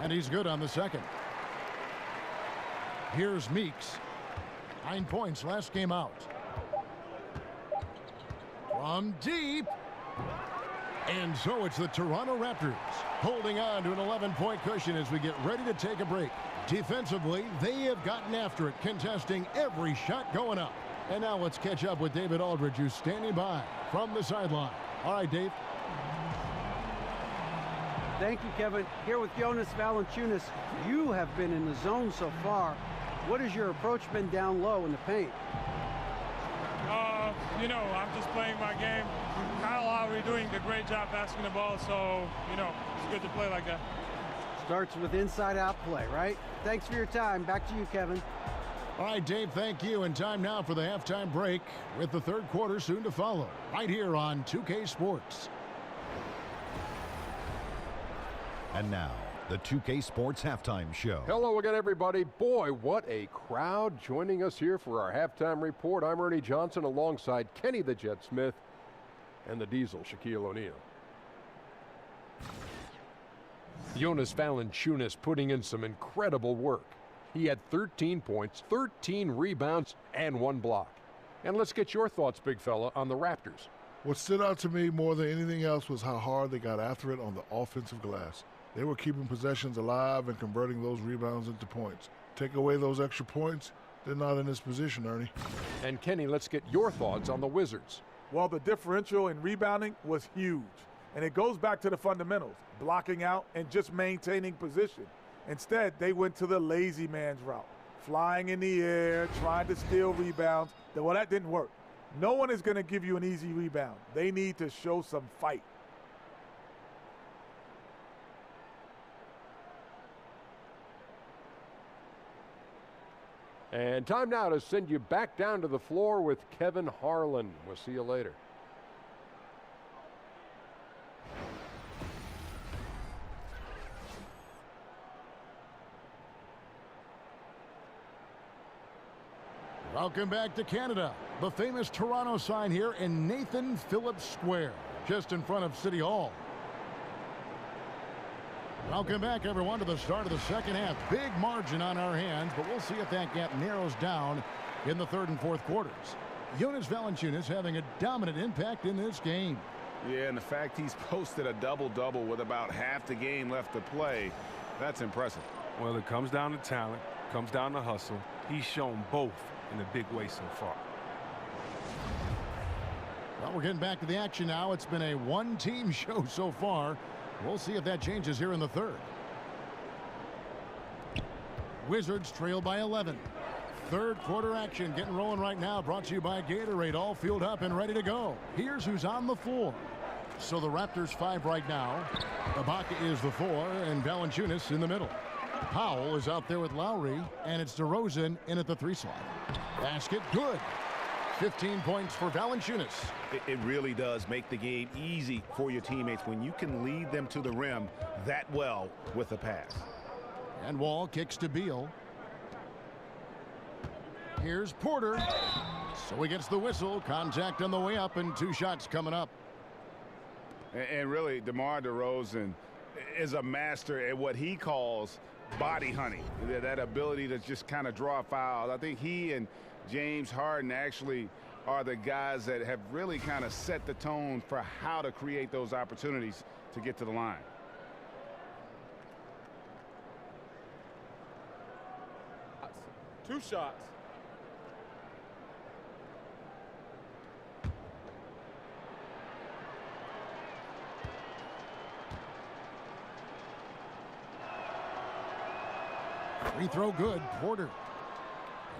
And he's good on the second. Here's Meeks. 9 points last game out. From deep. And so it's the Toronto Raptors holding on to an 11-point cushion as we get ready to take a break. Defensively, they have gotten after it, contesting every shot going up. And now let's catch up with David Aldridge, who's standing by from the sideline. All right, Dave. Thank you, Kevin. Here with Jonas Valanciunas, you have been in the zone so far. What has your approach been down low in the paint? you know, I'm just playing my game. Kyle Lowry doing a great job passing the ball, so, you know, it's good to play like that. Starts with inside-out play, right? Thanks for your time. Back to you, Kevin. All right, Dave, thank you. And time now for the halftime break with the third quarter soon to follow right here on 2K Sports. And now, the 2K Sports Halftime Show. Hello again, everybody. Boy, what a crowd joining us here for our halftime report. I'm Ernie Johnson alongside Kenny the Jet Smith and the Diesel, Shaquille O'Neal. Jonas Valanciunas putting in some incredible work. He had 13 points, 13 rebounds, and 1 block. And let's get your thoughts, big fella, on the Raptors. What stood out to me more than anything else was how hard they got after it on the offensive glass. They were keeping possessions alive and converting those rebounds into points. Take away those extra points, they're not in this position, Ernie. And Kenny, let's get your thoughts on the Wizards. Well, the differential in rebounding was huge. And it goes back to the fundamentals, blocking out and just maintaining position. Instead, they went to the lazy man's route, flying in the air, trying to steal rebounds. Well, that didn't work. No one is going to give you an easy rebound. They need to show some fight. And time now to send you back down to the floor with Kevin Harlan. We'll see you later. Welcome back to Canada. The famous Toronto sign here in Nathan Phillips Square, just in front of City Hall. Welcome back, everyone, to the start of the second half. Big margin on our hands, but we'll see if that gap narrows down in the third and fourth quarters. Jonas Valanciunas having a dominant impact in this game. Yeah, and the fact he's posted a double-double with about half the game left to play, that's impressive. Well, it comes down to talent, comes down to hustle. He's shown both in a big way so far. Well, we're getting back to the action now. It's been a one-team show so far. We'll see if that changes here in the third. Wizards trail by 11. Third quarter action getting rolling right now, brought to you by Gatorade, all fueled up and ready to go. Here's who's on the floor. So the Raptors 5 right now. Ibaka is the 4 and Valanciunas in the middle. Powell is out there with Lowry, and it's DeRozan in at the 3 slot. Basket good. 15 points for Valanciunas. It really does make the game easy for your teammates when you can lead them to the rim that well with a pass. And Wall kicks to Beal. Here's Porter. So he gets the whistle. Contact on the way up and 2 shots coming up. And really, DeMar DeRozan is a master at what he calls body hunting. That ability to just kind of draw fouls. I think he and James Harden actually are the guys that have really kind of set the tone for how to create those opportunities to get to the line. Two shots. Free throw good. Porter.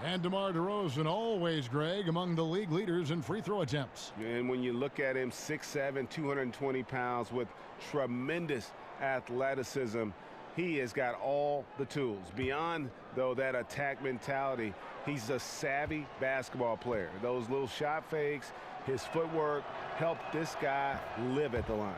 And DeMar DeRozan, always, Greg, among the league leaders in free throw attempts. And when you look at him, 6'7", 220 pounds with tremendous athleticism, he has got all the tools. Beyond, though, that attack mentality, he's a savvy basketball player. Those little shot fakes, his footwork helped this guy live at the line.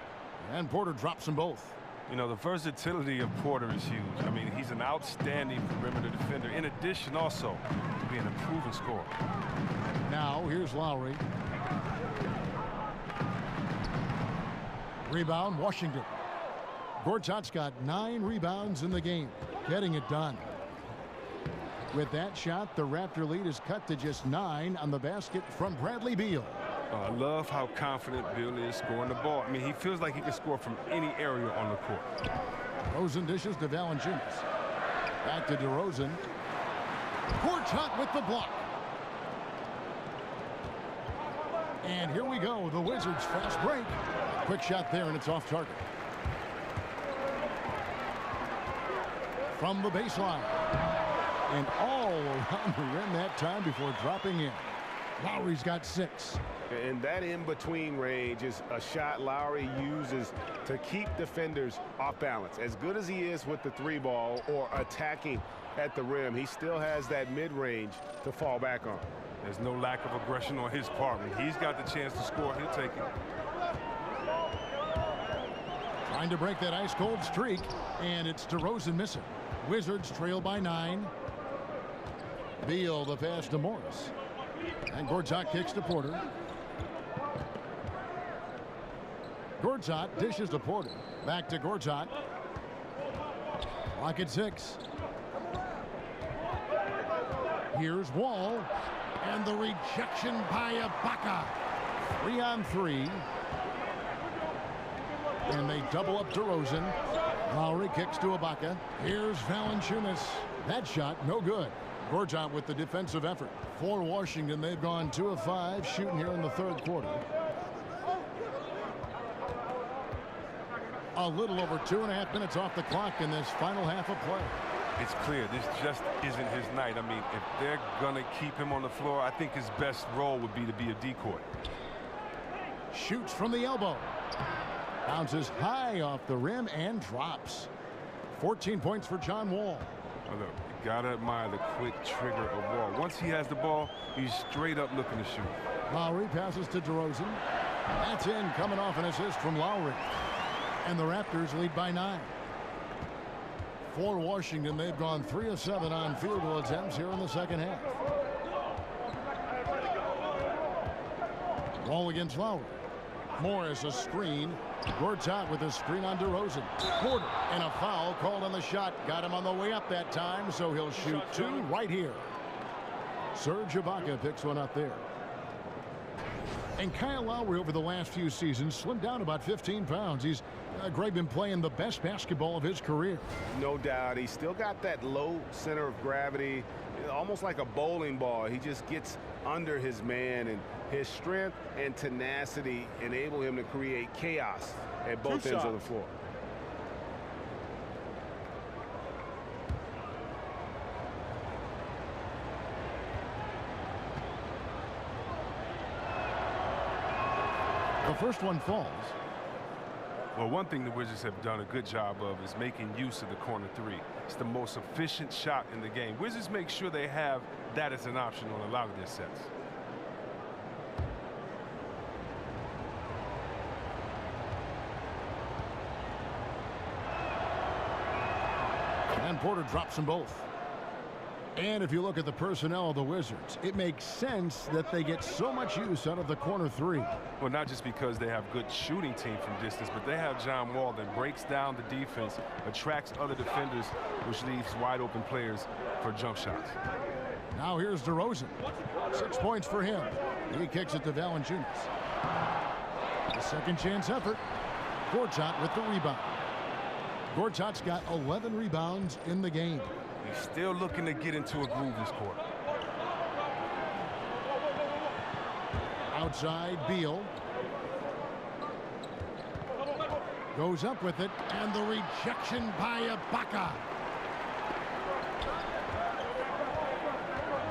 And Porter drops them both. You know, the versatility of Porter is huge. I mean, he's an outstanding perimeter defender. In addition, also, to being a proven scorer. Now, here's Lowry. Rebound, Washington. Gortat's got 9 rebounds in the game, getting it done. With that shot, the Raptor lead is cut to just 9 on the basket from Bradley Beal. I love how confident Bill is scoring the ball. I mean, he feels like he can score from any area on the court. DeRozan dishes to Valanciunas. Back to DeRozan. Gortat with the block. And here we go. The Wizards fast break. Quick shot there, and it's off target. From the baseline. And all around the rim that time before dropping in. Lowry's got 6. And that in-between range is a shot Lowry uses to keep defenders off balance. As good as he is with the three ball or attacking at the rim, he still has that mid-range to fall back on. There's no lack of aggression on his part. When he's got the chance to score, he'll take it. Trying to break that ice-cold streak, and it's DeRozan missing. Wizards trail by 9. Beal the pass to Morris. And Gortat kicks to Porter. Gortat dishes to Porter. Back to Gortat. Clock at 6. Here's Wall. And the rejection by Ibaka. 3-on-3. And they double up DeRozan. Lowry kicks to Ibaka. Here's Valanciunas. That shot, no good. Gortat with the defensive effort. For Washington, they've gone 2 of 5 shooting here in the third quarter. A little over 2.5 minutes off the clock in this final half of play. It's clear this just isn't his night. I mean, if they're going to keep him on the floor, I think his best role would be to be a decoy. Shoots from the elbow. Bounces high off the rim and drops. 14 points for John Wall. Oh, look, you got to admire the quick trigger of Wall. Once he has the ball, he's straight up looking to shoot. Lowry passes to DeRozan. That's in, coming off an assist from Lowry. And the Raptors lead by 9. For Washington, they've gone 3 of 7 on field goal attempts here in the second half. Wall against Lowry. Morris a screen. Gortat with a screen on DeRozan. Porter and a foul called on the shot. Got him on the way up that time, so he'll shoot 2 right here. Serge Ibaka picks one up there. And Kyle Lowry over the last few seasons slimmed down about 15 pounds. He's Greg been playing the best basketball of his career. No doubt. He's still got that low center of gravity, almost like a bowling ball. He just gets under his man, and his strength and tenacity enable him to create chaos at both ends of the floor. The first one falls. Well, one thing the Wizards have done a good job of is making use of the corner 3. It's the most efficient shot in the game. Wizards make sure they have that as an option on a lot of their sets. And Porter drops them both. And if you look at the personnel of the Wizards, it makes sense that they get so much use out of the corner 3. Well, not just because they have good shooting team from distance, but they have John Wall that breaks down the defense, attracts other defenders, which leaves wide open players for jump shots. Now here's DeRozan. 6 points for him. He kicks it to Valanciunas. A second chance effort. Gortat with the rebound. Gortat's got 11 rebounds in the game. He's still looking to get into a groove this quarter. Outside, Beal. Goes up with it, and the rejection by Ibaka.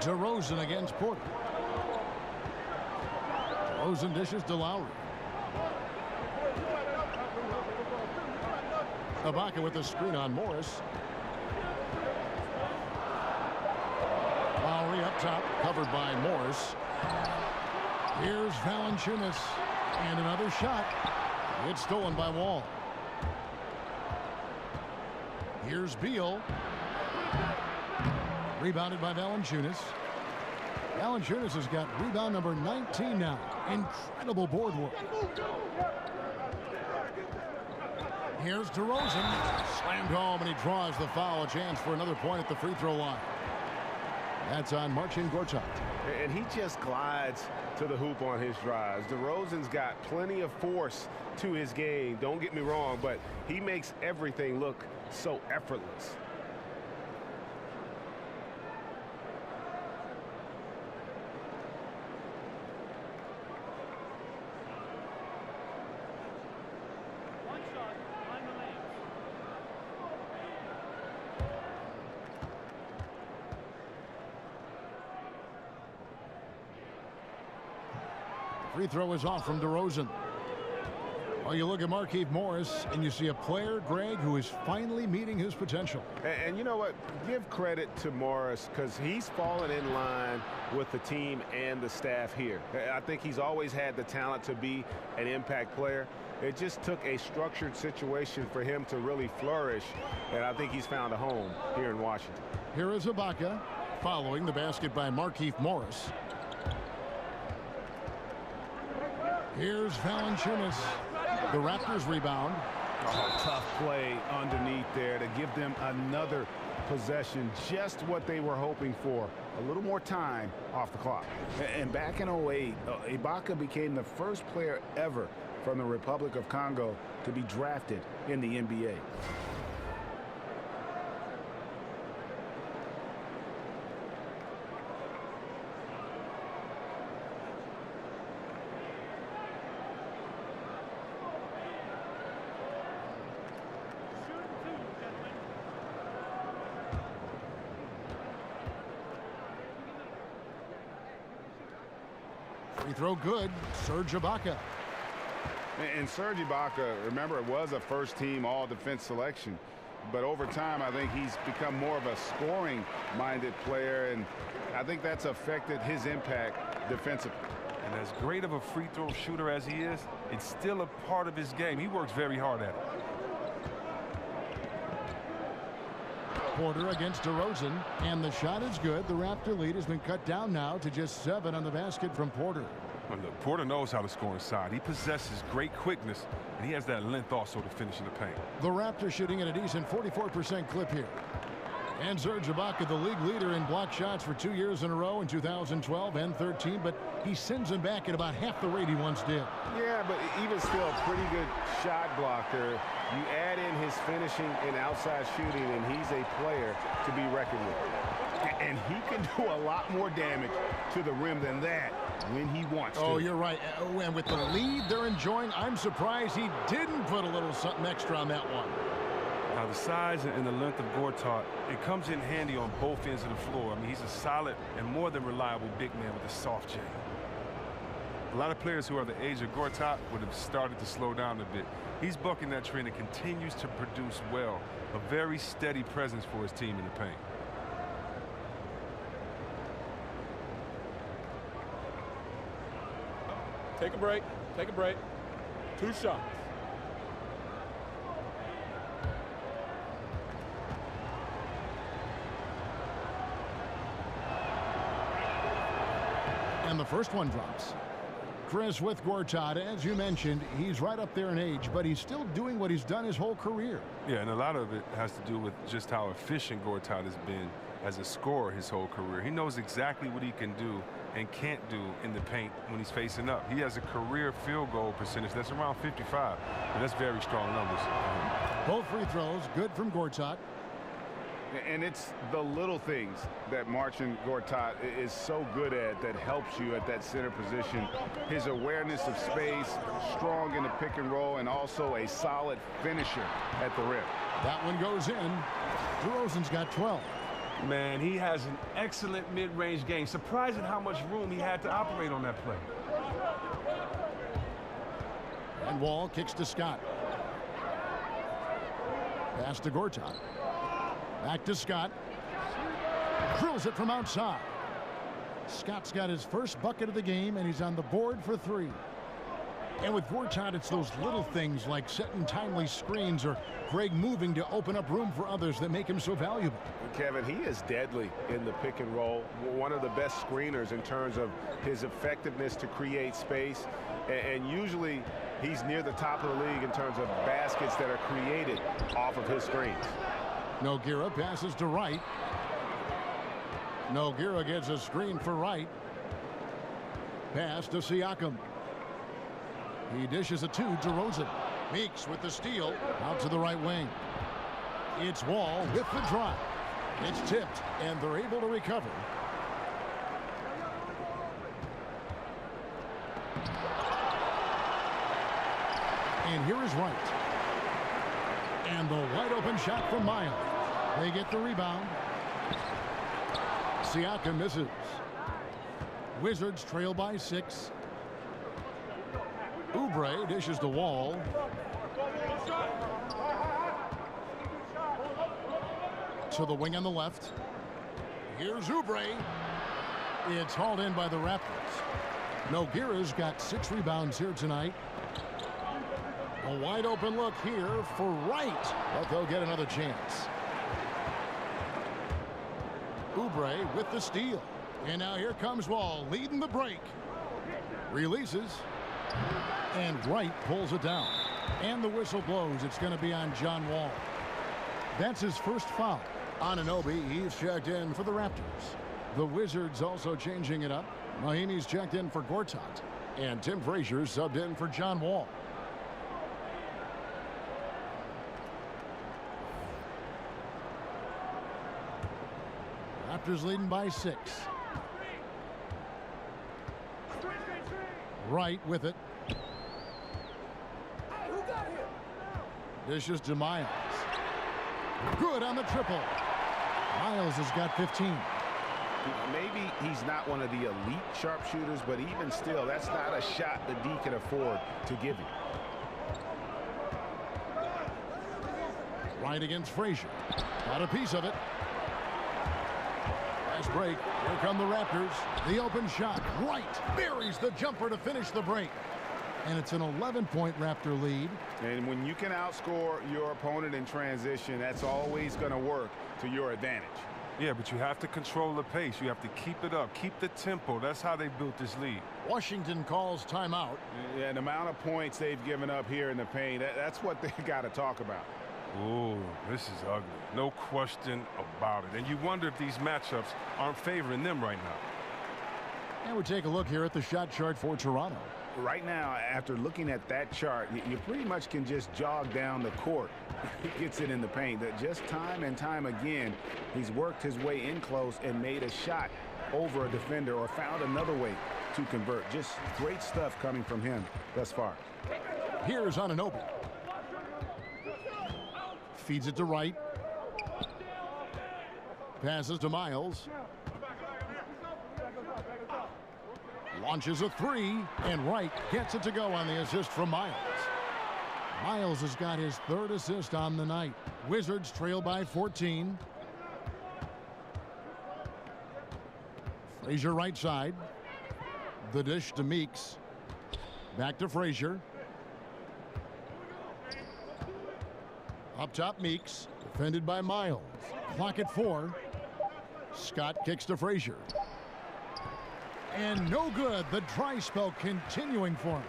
DeRozan against Porter. DeRozan dishes to Lowry. Ibaka with the screen on Morris. Lowry up top, covered by Morris. Here's Valanciunas, and another shot. It's stolen by Wall. Here's Beal. Rebounded by Valanciunas. Valanciunas has got rebound number 19 now. Incredible board work. Here's DeRozan. Slammed home, and he draws the foul. A chance for another point at the free throw line. That's on Marcin Gortat. And he just glides to the hoop on his drives. DeRozan's got plenty of force to his game. Don't get me wrong, but he makes everything look so effortless. Free throw is off from DeRozan. Well, you look at Markieff Morris, and you see a player, Greg, who is finally meeting his potential. And you know what? Give credit to Morris because he's fallen in line with the team and the staff here. I think he's always had the talent to be an impact player. It just took a structured situation for him to really flourish, and I think he's found a home here in Washington. Here is Ibaka following the basket by Markieff Morris. Here's Valanciunas. The Raptors rebound. Oh, tough play underneath there to give them another possession, just what they were hoping for. A little more time off the clock. And back in 08, Ibaka became the first player ever from the Republic of Congo to be drafted in the NBA. Free throw good. Serge Ibaka. And Serge Ibaka, remember, it was a first-team all-defense selection. But over time, I think he's become more of a scoring-minded player, and I think that's affected his impact defensively. And as great of a free throw shooter as he is, it's still a part of his game. He works very hard at it. Porter against DeRozan, and the shot is good. The Raptor lead has been cut down now to just 7 on the basket from Porter. Well, look, Porter knows how to score inside. He possesses great quickness, and he has that length also to finish in the paint. The Raptors shooting at a decent 44% clip here. And Serge Ibaka, the league leader in block shots for 2 years in a row in 2012 and 13, but he sends them back at about half the rate he once did. Yeah, but even still, a pretty good shot blocker. You add in his finishing and outside shooting, and he's a player to be reckoned with. And he can do a lot more damage to the rim than that when he wants to. Oh, you're right. And with the lead they're enjoying, I'm surprised he didn't put a little something extra on that one. Now, the size and the length of Gortat, it comes in handy on both ends of the floor. I mean, he's a solid and more than reliable big man with a soft jam. A lot of players who are the age of Gortat would have started to slow down a bit. He's bucking that trend and continues to produce well. A very steady presence for his team in the paint. Take a break. Take a break. 2 shots. And the first one drops. Chris, with Gortat, as you mentioned, he's right up there in age, but he's still doing what he's done his whole career. Yeah, and a lot of it has to do with just how efficient Gortat has been as a scorer his whole career. He knows exactly what he can do and can't do in the paint when he's facing up. He has a career field goal percentage that's around 55, and that's very strong numbers. Both free throws good from Gortat. And it's the little things that Marcin Gortat is so good at that helps you at that center position. His awareness of space, strong in the pick and roll, and also a solid finisher at the rim. That one goes in. DeRozan's got 12. Man, he has an excellent mid-range game. Surprising how much room he had to operate on that play. And Wall kicks to Scott. Pass to Gortat. Back to Scott. Drills it from outside. Scott's got his first bucket of the game, and he's on the board for 3. And with Gortat, it's those little things like setting timely screens or Greg moving to open up room for others that make him so valuable. Kevin, he is deadly in the pick and roll. One of the best screeners in terms of his effectiveness to create space. And usually he's near the top of the league in terms of baskets that are created off of his screens. Nogueira passes to Wright. Nogueira gets a screen for Wright. Pass to Siakam. He dishes it to DeRozan. Meeks with the steal out to the right wing. It's Wall with the drive. It's tipped, and they're able to recover. And here is Wright. And the wide open shot from Miles. They get the rebound. Siakam misses. Wizards trail by 6. Oubre dishes the wall. To the wing on the left. Here's Oubre. It's hauled in by the Raptors. Nogueira's got 6 rebounds here tonight. A wide open look here for Wright, but they'll get another chance. Oubre with the steal. And now here comes Wall leading the break. Releases. And Wright pulls it down. And the whistle blows. It's going to be on John Wall. That's his first foul. Anunoby, he's checked in for the Raptors. The Wizards also changing it up. Mahinmi's checked in for Gortat. And Tim Frazier subbed in for John Wall. Raptors leading by 6. Wright with it. Dishes to Miles. Good on the triple. Miles has got 15. Maybe he's not one of the elite sharpshooters, but even still, that's not a shot that D can afford to give him. Right against Frazier. Got a piece of it. Nice break. Here come the Raptors. The open shot. Wright buries the jumper to finish the break. And it's an 11-point Raptor lead. And when you can outscore your opponent in transition, that's always going to work to your advantage. Yeah, but you have to control the pace. You have to keep it up, keep the tempo. That's how they built this lead. Washington calls timeout. Yeah, the amount of points they've given up here in the paint, that's what they got to talk about. Oh, this is ugly. No question about it. And you wonder if these matchups aren't favoring them right now. And we take a look here at the shot chart for Toronto. Right now, after looking at that chart, you pretty much can just jog down the court. He gets it in the paint. Just time and time again, he's worked his way in close and made a shot over a defender or found another way to convert. Just great stuff coming from him thus far. Here's Anunoby. Feeds it to Wright. Passes to Miles. Launches a 3, and Wright gets it to go on the assist from Miles. Miles has got his 3rd assist on the night. Wizards trail by 14. Frazier right side. The dish to Meeks. Back to Frazier. Up top, Meeks. Defended by Miles. Clock at 4. Scott kicks to Frazier. And no good. The dry spell continuing for him.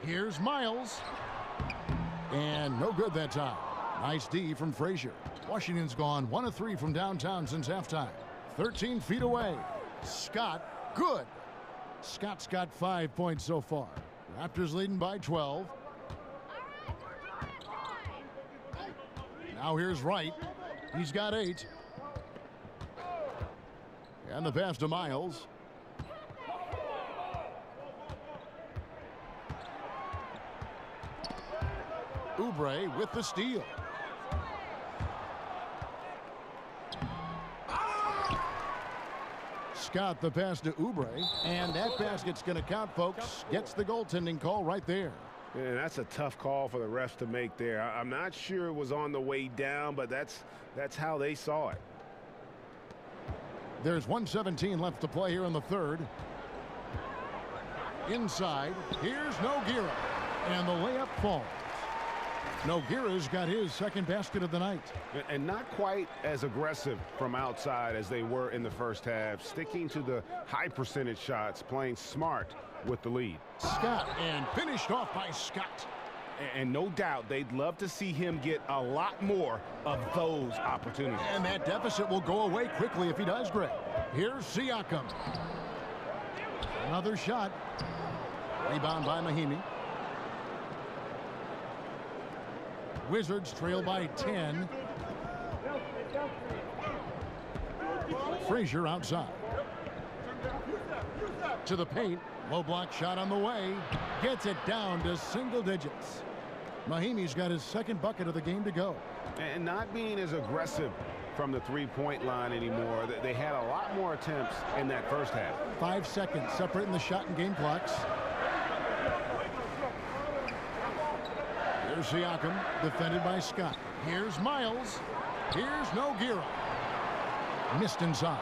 Here's Miles. And no good that time. Nice D from Frazier. Washington's gone 1 of 3 from downtown since halftime. 13 feet away. Scott, good. Scott's got 5 points so far. Raptors leading by 12. Now here's Wright. He's got 8. And the pass to Miles. Oubre with the steal. Scott the pass to Oubre. And that basket's going to count, folks. Gets the goaltending call right there. And that's a tough call for the refs to make there. I'm not sure it was on the way down, but that's how they saw it. There's 1:17 left to play here in the 3rd. Inside, here's Nogueira. And the layup falls. Nogueira's got his 2nd basket of the night. And not quite as aggressive from outside as they were in the first half. Sticking to the high percentage shots, playing smart with the lead. Scott, and finished off by Scott. And no doubt they'd love to see him get a lot more of those opportunities. And that deficit will go away quickly if he does, Greg. Here's Siakam. Another shot. Rebound by Mahinmi. Wizards trail by 10. Frazier outside. To the paint. Low block shot on the way. Gets it down to single digits. Mahinmi's got his 2nd bucket of the game to go. And not being as aggressive from the three-point line anymore. They had a lot more attempts in that first half. 5 seconds separating the shot and game clocks. Here's Siakam, defended by Scott. Here's Miles. Here's Nogueira. Missed inside.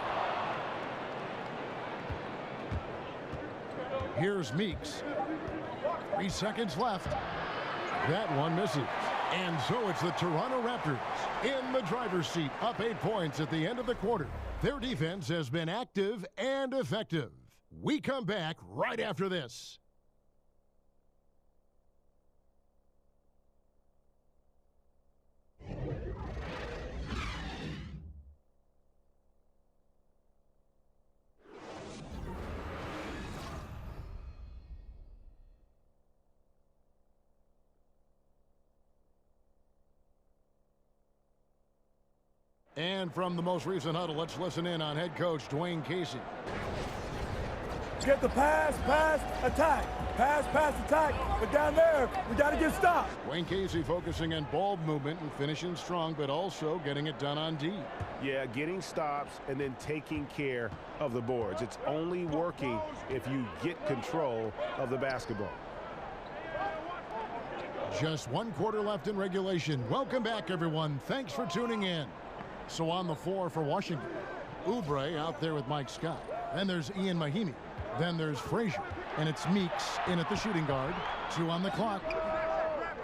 Here's Meeks. 3 seconds left. That one misses. And so it's the Toronto Raptors in the driver's seat, up 8 points at the end of the quarter. Their defense has been active and effective. We come back right after this. And from the most recent huddle, let's listen in on head coach Dwayne Casey. Get the pass, attack. Pass, attack. But down there, we got to get stopped. Dwayne Casey focusing on ball movement and finishing strong, but also getting it done on D. Yeah, getting stops and then taking care of the boards. It's only working if you get control of the basketball. Just 1 quarter left in regulation. Welcome back, everyone. Thanks for tuning in. So on the floor for Washington, Oubre out there with Mike Scott. Then there's Ian Mahinmi. Then there's Frazier. And it's Meeks in at the shooting guard. 2 on the clock.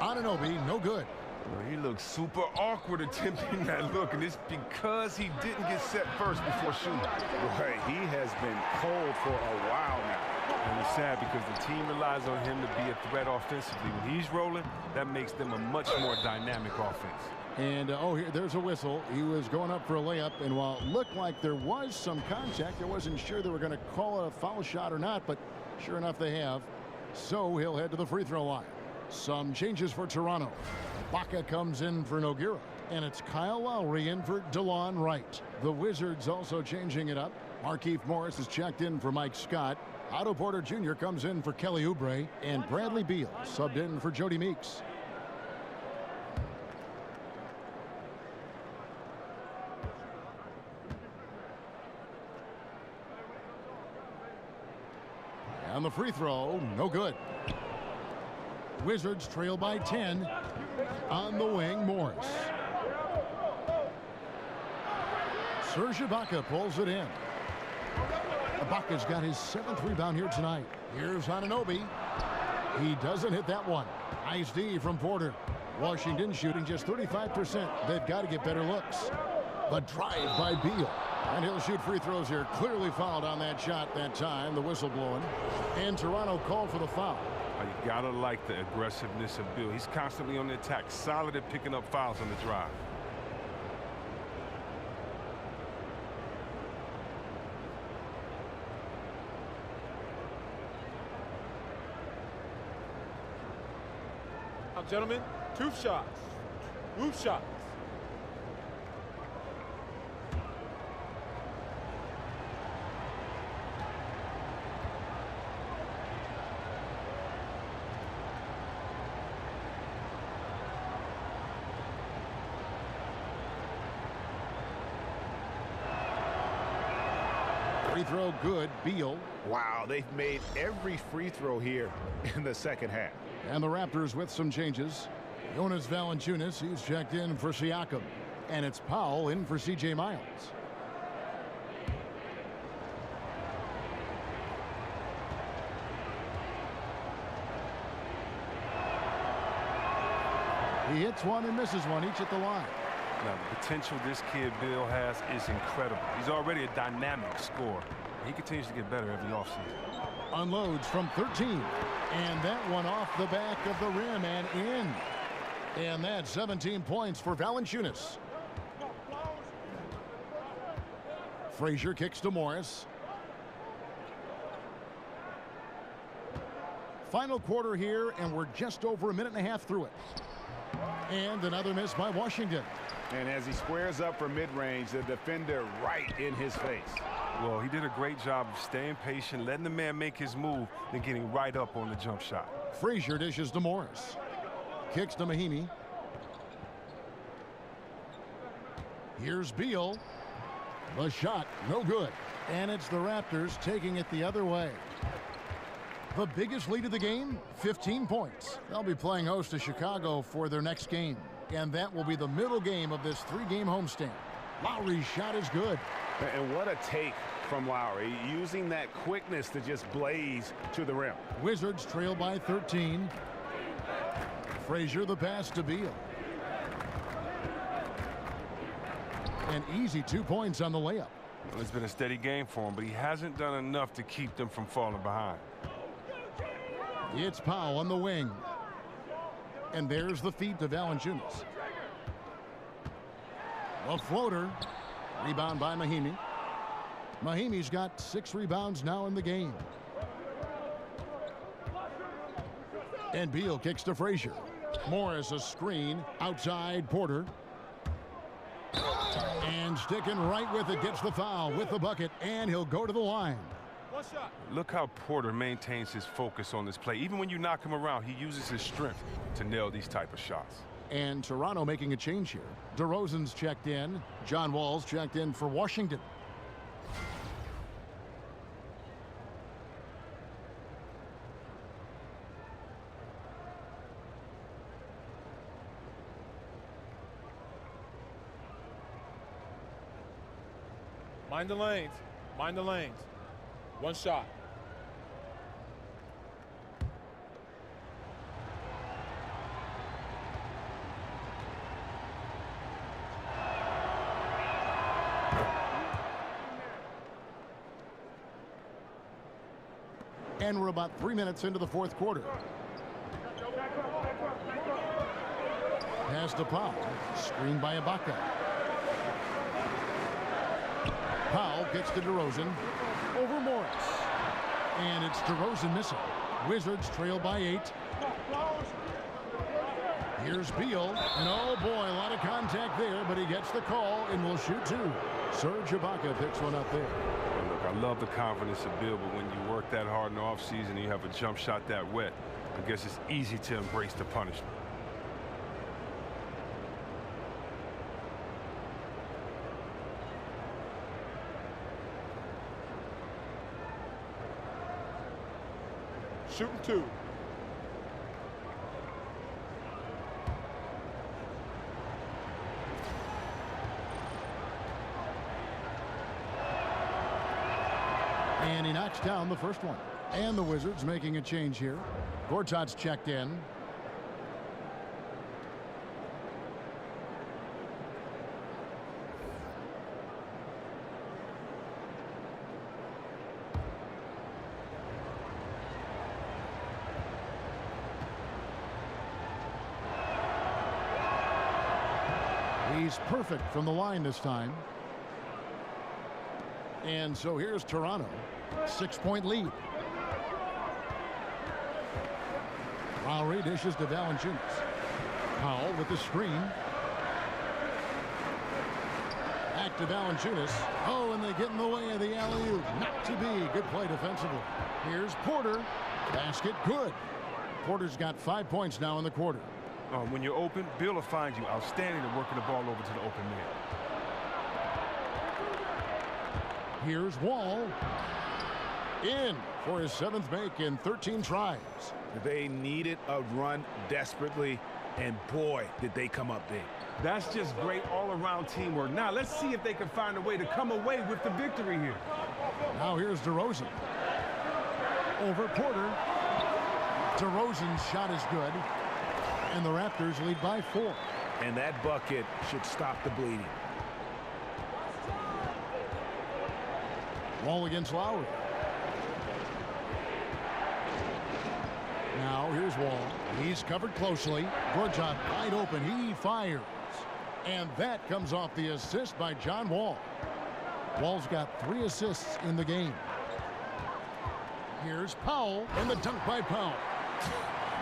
Anunoby, no good. Well, he looks super awkward attempting that look, and it's because he didn't get set first before shooting. Right, he has been cold for a while now. And it's sad because the team relies on him to be a threat offensively. When he's rolling, that makes them a much more dynamic offense. And, there's a whistle. He was going up for a layup, and while it looked like there was some contact, I wasn't sure they were going to call it a foul shot or not, but sure enough they have. So he'll head to the free throw line. Some changes for Toronto. Baca comes in for Nogueira, and it's Kyle Lowry in for DeLon Wright. The Wizards also changing it up. Markieff Morris is checked in for Mike Scott. Otto Porter Jr. comes in for Kelly Oubre, and Bradley Beal subbed in for Jody Meeks. And the free throw, no good. Wizards trail by 10. On the wing, Morris. Serge Ibaka pulls it in. Ibaka's got his 7th rebound here tonight. Here's Anunoby. He doesn't hit that one. Nice D from Porter. Washington shooting just 35%. They've got to get better looks. The drive by Beal. And he'll shoot free throws here. Clearly fouled on that shot that time. The whistle blowing. And Toronto called for the foul. You gotta like the aggressiveness of Beal. He's constantly on the attack, solid at picking up fouls on the drive. Now, gentlemen, 2 shots. Roof shots. Free throw good. Beal. Wow, they've made every free throw here in the second half. And the Raptors with some changes. Jonas Valanciunas, he's checked in for Siakam. And it's Powell in for C.J. Miles. He hits one and misses one, each at the line. Now, the potential this kid Bill has is incredible. He's already a dynamic scorer. He continues to get better every offseason. Unloads from 13. And that one off the back of the rim and in. And that's 17 points for Valanciunas. Frazier kicks to Morris. Final quarter here, and we're just over a minute and a half through it. And another miss by Washington. And as he squares up for mid-range, the defender right in his face. Well, he did a great job of staying patient, letting the man make his move, then getting right up on the jump shot. Frazier dishes to Morris. Kicks to Mahinmi. Here's Beal. The shot, no good. And it's the Raptors taking it the other way. The biggest lead of the game, 15 points. They'll be playing host to Chicago for their next game. And that will be the middle game of this 3-game homestand. Lowry's shot is good. And what a take from Lowry, using that quickness to just blaze to the rim. Wizards trail by 13. Frazier the pass to Beal. An easy 2 points on the layup. Well, it's been a steady game for him, but he hasn't done enough to keep them from falling behind. It's Powell on the wing. And there's the feed to Valanciunas. A floater. Rebound by Mahimi. Mahimi's got 6 rebounds now in the game. And Beal kicks to Frazier. Morris a screen. Outside Porter. And sticking right with it, gets the foul with the bucket, and he'll go to the line. One shot. Look how Porter maintains his focus on this play. Even when you knock him around, he uses his strength to nail these type of shots. And Toronto making a change here. DeRozan's checked in. John Wall's checked in for Washington. Mind the lanes. Mind the lanes. One shot. And we're about 3 minutes into the fourth quarter. Pass to Powell. Screened by Ibaka. Powell gets to DeRozan. Over Morris. And it's DeRozan missing. Wizards trail by 8. Here's Beal. And oh boy, a lot of contact there, but he gets the call and will shoot 2. Serge Ibaka picks one up there. Look, I love the confidence of Beal, but when you work that hard in the offseason and you have a jump shot that wet, I guess it's easy to embrace the punishment. Shooting 2. And he knocks down the first one. And the Wizards making a change here. Gortat's checked in. He's perfect from the line this time. And so here's Toronto. 6-point lead. Lowry dishes to Valanciunas. Powell with the screen. Back to Valanciunas. Oh, and they get in the way of the alley-oop. Not to be. Good play defensively. Here's Porter. Basket good. Porter's got 5 points now in the quarter. When you're open, Bill will find you outstanding at working the ball over to the open man. Here's Wall. In for his 7th make in 13 tries. They needed a run desperately, and boy, did they come up big. That's just great all-around teamwork. Now, let's see if they can find a way to come away with the victory here. Now here's DeRozan. Over Porter. DeRozan's shot is good. And the Raptors lead by 4. And that bucket should stop the bleeding. Wall against Lowry. Now here's Wall. He's covered closely. Gortat wide open. He fires. And that comes off the assist by John Wall. Wall's got 3 assists in the game. Here's Powell and the dunk by Powell.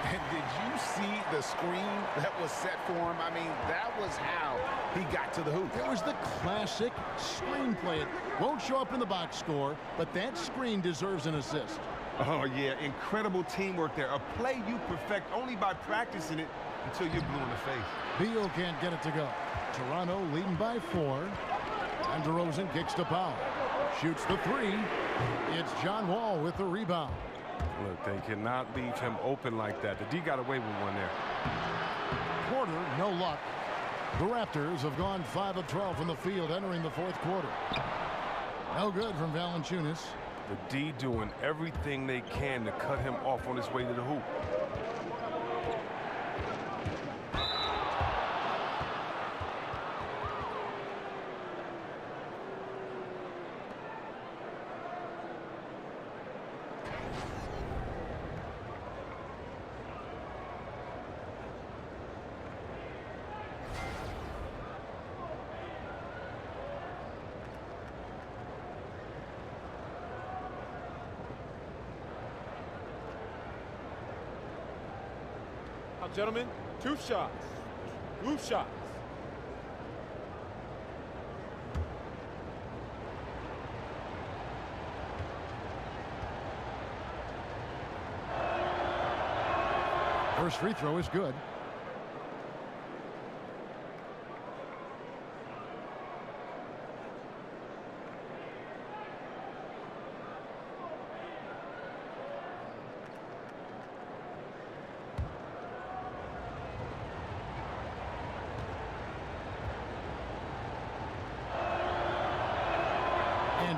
And did you see the screen that was set for him? I mean, that was how he got to the hoop. It was the classic screen play. It won't show up in the box score, but that screen deserves an assist. Oh, yeah, incredible teamwork there. A play you perfect only by practicing it until you're blue in the face. Beal can't get it to go. Toronto leading by 4. And DeRozan kicks to Powell. Shoots the 3. It's John Wall with the rebound. Look, they cannot leave him open like that. The D got away with one there. Porter, no luck. The Raptors have gone 5 of 12 from the field entering the 4th quarter. No good from Valanciunas. The D doing everything they can to cut him off on his way to the hoop. Gentlemen, 2 shots. 2 shots. First free throw is good.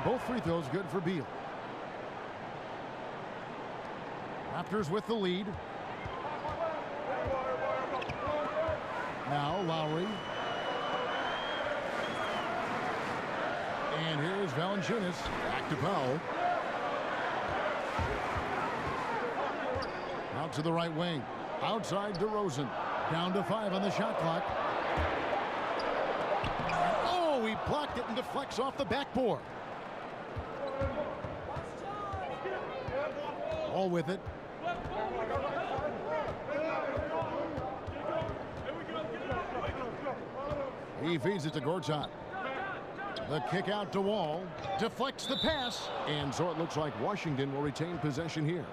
Both free throws good for Beal. Raptors with the lead. Now Lowry. And here's Valanciunas. Back to Powell. Out to the right wing. Outside DeRozan. Down to 5 on the shot clock. Oh, he blocked it and deflects off the backboard. All with it. He feeds it to Gortat. The kick out to Wall. Deflects the pass. And so it looks like Washington will retain possession here.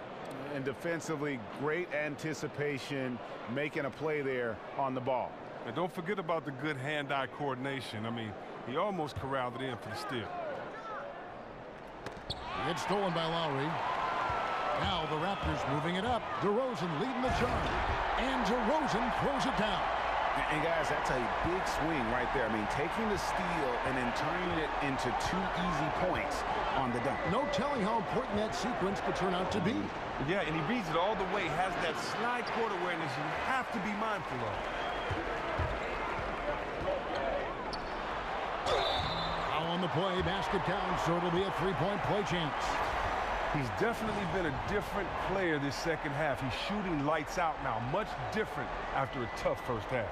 And defensively, great anticipation, making a play there on the ball. And don't forget about the good hand-eye coordination. I mean, he almost corralled it in for the steal. It's stolen by Lowry. Now the Raptors moving it up. DeRozan leading the charge. And DeRozan throws it down. And guys, that's a big swing right there. I mean, taking the steal and then turning it into 2 easy points on the dunk. No telling how important that sequence could turn out to be. Yeah, and he reads it all the way, has that slide court awareness you have to be mindful of. Now on the play, basket counts, so it'll be a 3-point play chance. He's definitely been a different player this second half. He's shooting lights out now, much different after a tough first half.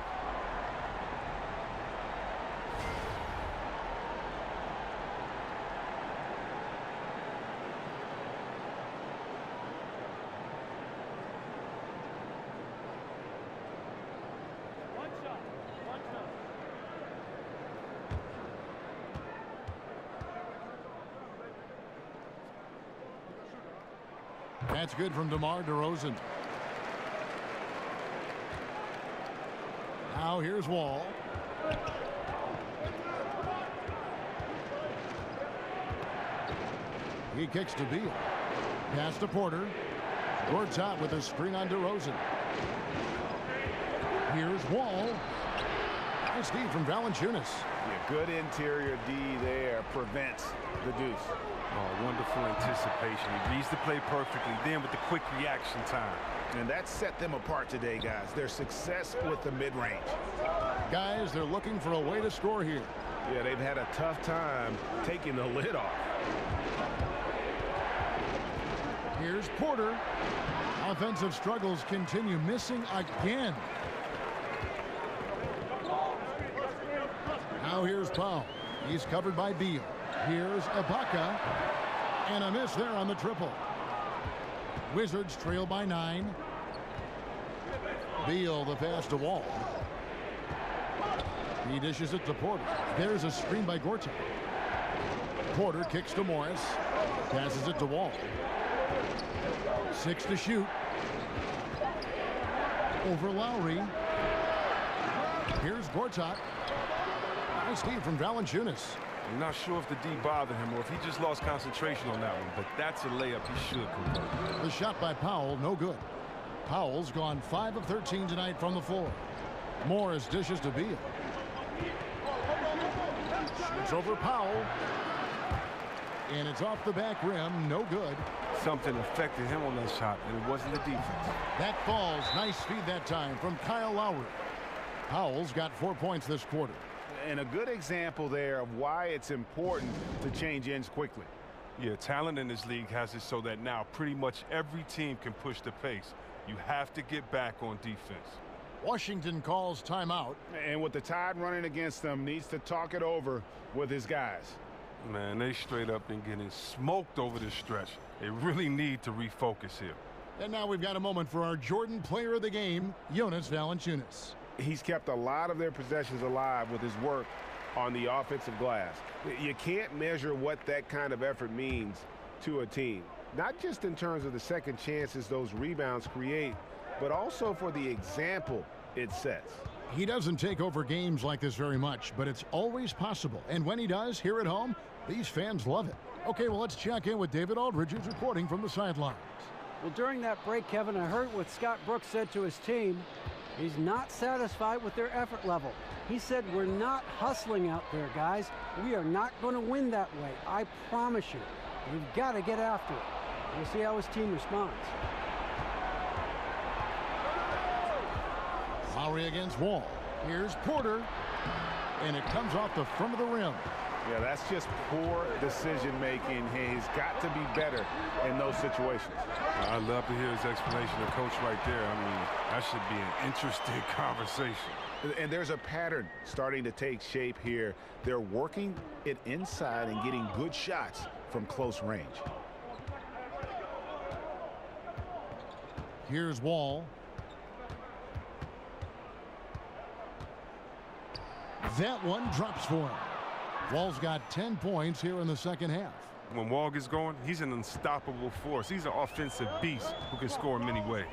That's good from DeMar DeRozan. Now here's Wall. He kicks to Beal. Pass to Porter. Gortat with a screen on DeRozan. Here's Wall. Nice D from Valanciunas. Yeah, good interior D there. Prevents the deuce. Oh, wonderful anticipation. He reads the play perfectly, then with the quick reaction time. And that set them apart today, guys. Their success with the mid-range. Guys, they're looking for a way to score here. Yeah, they've had a tough time taking the lid off. Here's Porter. Offensive struggles continue, missing again. Now here's Powell. He's covered by Beal. Here's Ibaka. And a miss there on the triple. Wizards trail by 9. Beal the pass to Wall. He dishes it to Porter. There's a screen by Gortat. Porter kicks to Morris. Passes it to Wall. 6 to shoot. Over Lowry. Here's Gortat. Nice feed from Valanciunas. I'm not sure if the D bothered him or if he just lost concentration on that one, but that's a layup he should convert. The shot by Powell, no good. Powell's gone 5 of 13 tonight from the floor. Morris dishes to Beal. It's over Powell. And it's off the back rim, no good. Something affected him on that shot, and it wasn't the defense. That falls. Nice feed that time from Kyle Lowry. Powell's got 4 points this quarter. And a good example there of why it's important to change ends quickly. Yeah, talent in this league has it so that now pretty much every team can push the pace. You have to get back on defense. Washington calls timeout. And with the Tide running against them, needs to talk it over with his guys. Man, they straight up been getting smoked over this stretch. They really need to refocus here. And now we've got a moment for our Jordan player of the game, Jonas Valanciunas. He's kept a lot of their possessions alive with his work on the offensive glass. You can't measure what that kind of effort means to a team. Not just in terms of the second chances those rebounds create, but also for the example it sets. He doesn't take over games like this very much, but it's always possible. And when he does, here at home, these fans love it. Okay, well, let's check in with David Aldridge, who's reporting from the sidelines. Well, during that break, Kevin, I heard what Scott Brooks said to his team. He's not satisfied with their effort level. He said, we're not hustling out there, guys. We are not going to win that way. I promise you. We've got to get after it. We'll see how his team responds. Lowry against Wall. Here's Porter. And it comes off the front of the rim. Yeah, that's just poor decision-making. He's got to be better in those situations. I'd love to hear his explanation of Coach right there. I mean, that should be an interesting conversation. And there's a pattern starting to take shape here. They're working it inside and getting good shots from close range. Here's Wall. That one drops for him. Wall's got 10 points here in the second half. When Wall gets going, he's an unstoppable force. He's an offensive beast who can score in many ways.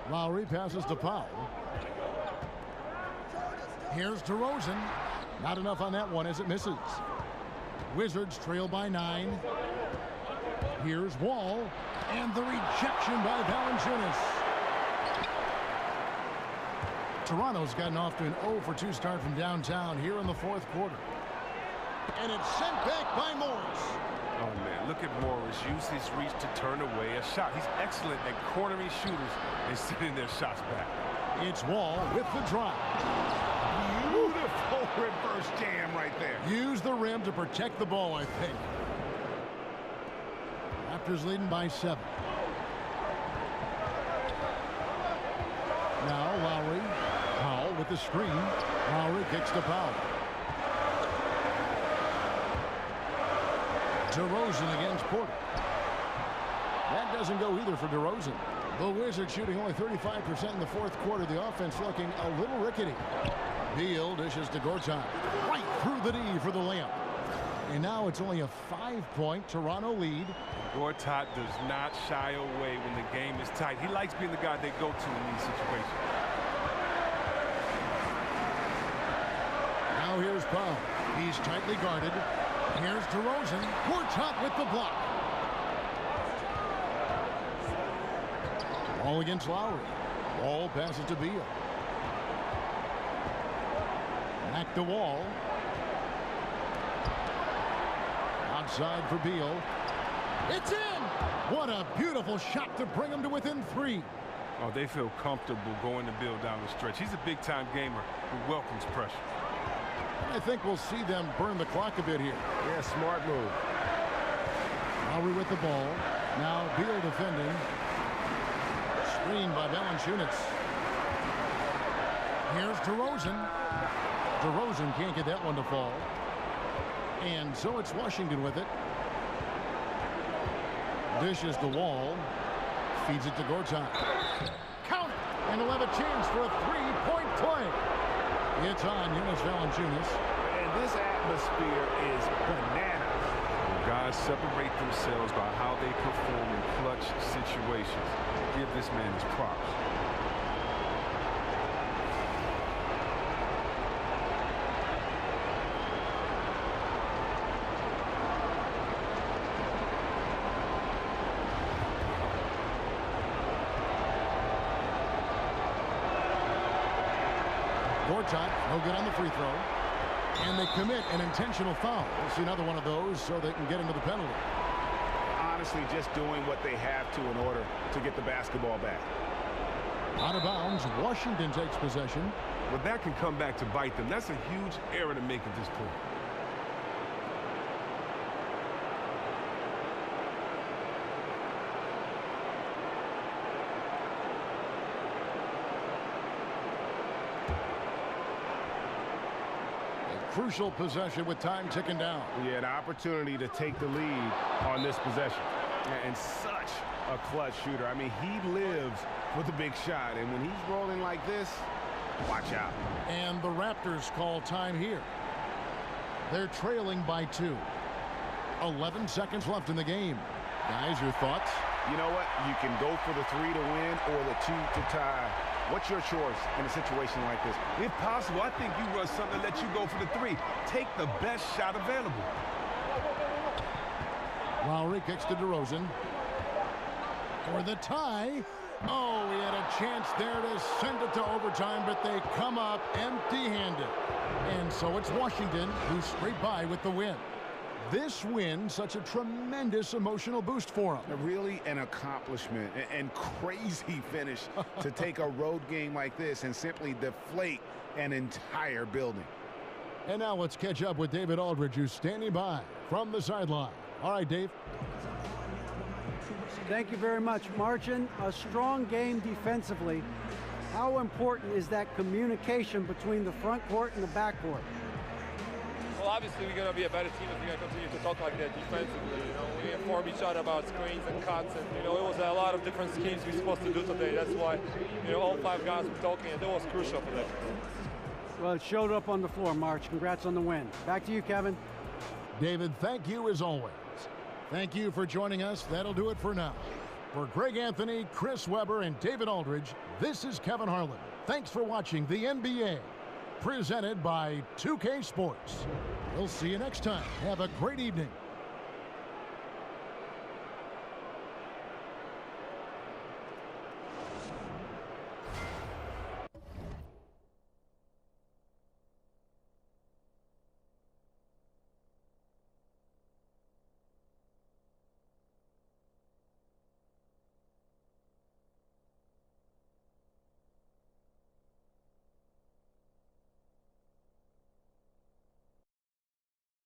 Lowry passes to Powell. Here's DeRozan. Not enough on that one as it misses. Wizards trail by 9. Here's Wall. And the rejection by Valanciunas. Toronto's gotten off to an 0-for-2 start from downtown here in the fourth quarter. And it's sent back by Morris. Oh, man, look at Morris. Use his reach to turn away a shot. He's excellent at cornering shooters and sending their shots back. It's Wall with the drive. Beautiful reverse jam right there. Use the rim to protect the ball, I think. Raptors leading by 7. Now Lowry. Powell with the screen. Lowry kicks to Powell. DeRozan against Porter. That doesn't go either for DeRozan. The Wizards shooting only 35% in the fourth quarter. The offense looking a little rickety. Beal dishes to Gortat. Right through the knee for the layup. And now it's only a 5-point Toronto lead. Gortat does not shy away when the game is tight. He likes being the guy they go to in these situations. Now here's Powell. He's tightly guarded. Here's DeRozan. Gortat with the block. Ball against Lowry. Wall passes to Beal. Back to Wall. Outside for Beal. It's in! What a beautiful shot to bring him to within 3. Oh, they feel comfortable going to Beal down the stretch. He's a big-time gamer who welcomes pressure. I think we'll see them burn the clock a bit here. Yeah, smart move. Lowry with the ball. Now Beal defending. Screened by Valanciunas. Here's DeRozan. DeRozan can't get that one to fall. And so it's Washington with it. Dishes the Wall. Feeds it to Gortat. Count it! And he'll have a chance for a 3-point play. It's on Jonas Valanciunas. And this atmosphere is bananas. Guys separate themselves by how they perform in clutch situations. Give this man his props. Gortat, no good on the free throw. And they commit an intentional foul. We'll see another one of those so they can get into the penalty. Honestly, just doing what they have to in order to get the basketball back. Out of bounds, Washington takes possession. But that can come back to bite them. That's a huge error to make at this point. Crucial possession with time ticking down. Yeah, an opportunity to take the lead on this possession. And such a clutch shooter. I mean, he lives with a big shot. And when he's rolling like this, watch out. And the Raptors call time here. They're trailing by 2. 11 seconds left in the game. Guys, your thoughts? You know what? You can go for the 3 to win or the 2 to tie. What's your choice in a situation like this? If possible, I think you run something that lets you go for the 3. Take the best shot available. Lowry kicks to DeRozan. For the tie. Oh, he had a chance there to send it to overtime, but they come up empty-handed. And so it's Washington who scrape by with the win. This win, such a tremendous emotional boost for them. Really an accomplishment and crazy finish to take a road game like this and simply deflate an entire building. And now let's catch up with David Aldridge, who's standing by from the sideline. All right, Dave. Thank you very much, Marcin. A strong game defensively. How important is that communication between the front court and the back court? Well, obviously, we're going to be a better team if we're going to continue to talk like that defensively. You know, we inform each other about screens and cuts, and you know, it was a lot of different schemes we're supposed to do today. That's why, you know, all 5 guys were talking, and that was crucial for them. Well, it showed up on the floor, March. Congrats on the win. Back to you, Kevin. David, thank you as always. Thank you for joining us. That'll do it for now. For Greg Anthony, Chris Webber, and David Aldridge, this is Kevin Harlan. Thanks for watching the NBA. Presented by 2K Sports. We'll see you next time. Have a great evening.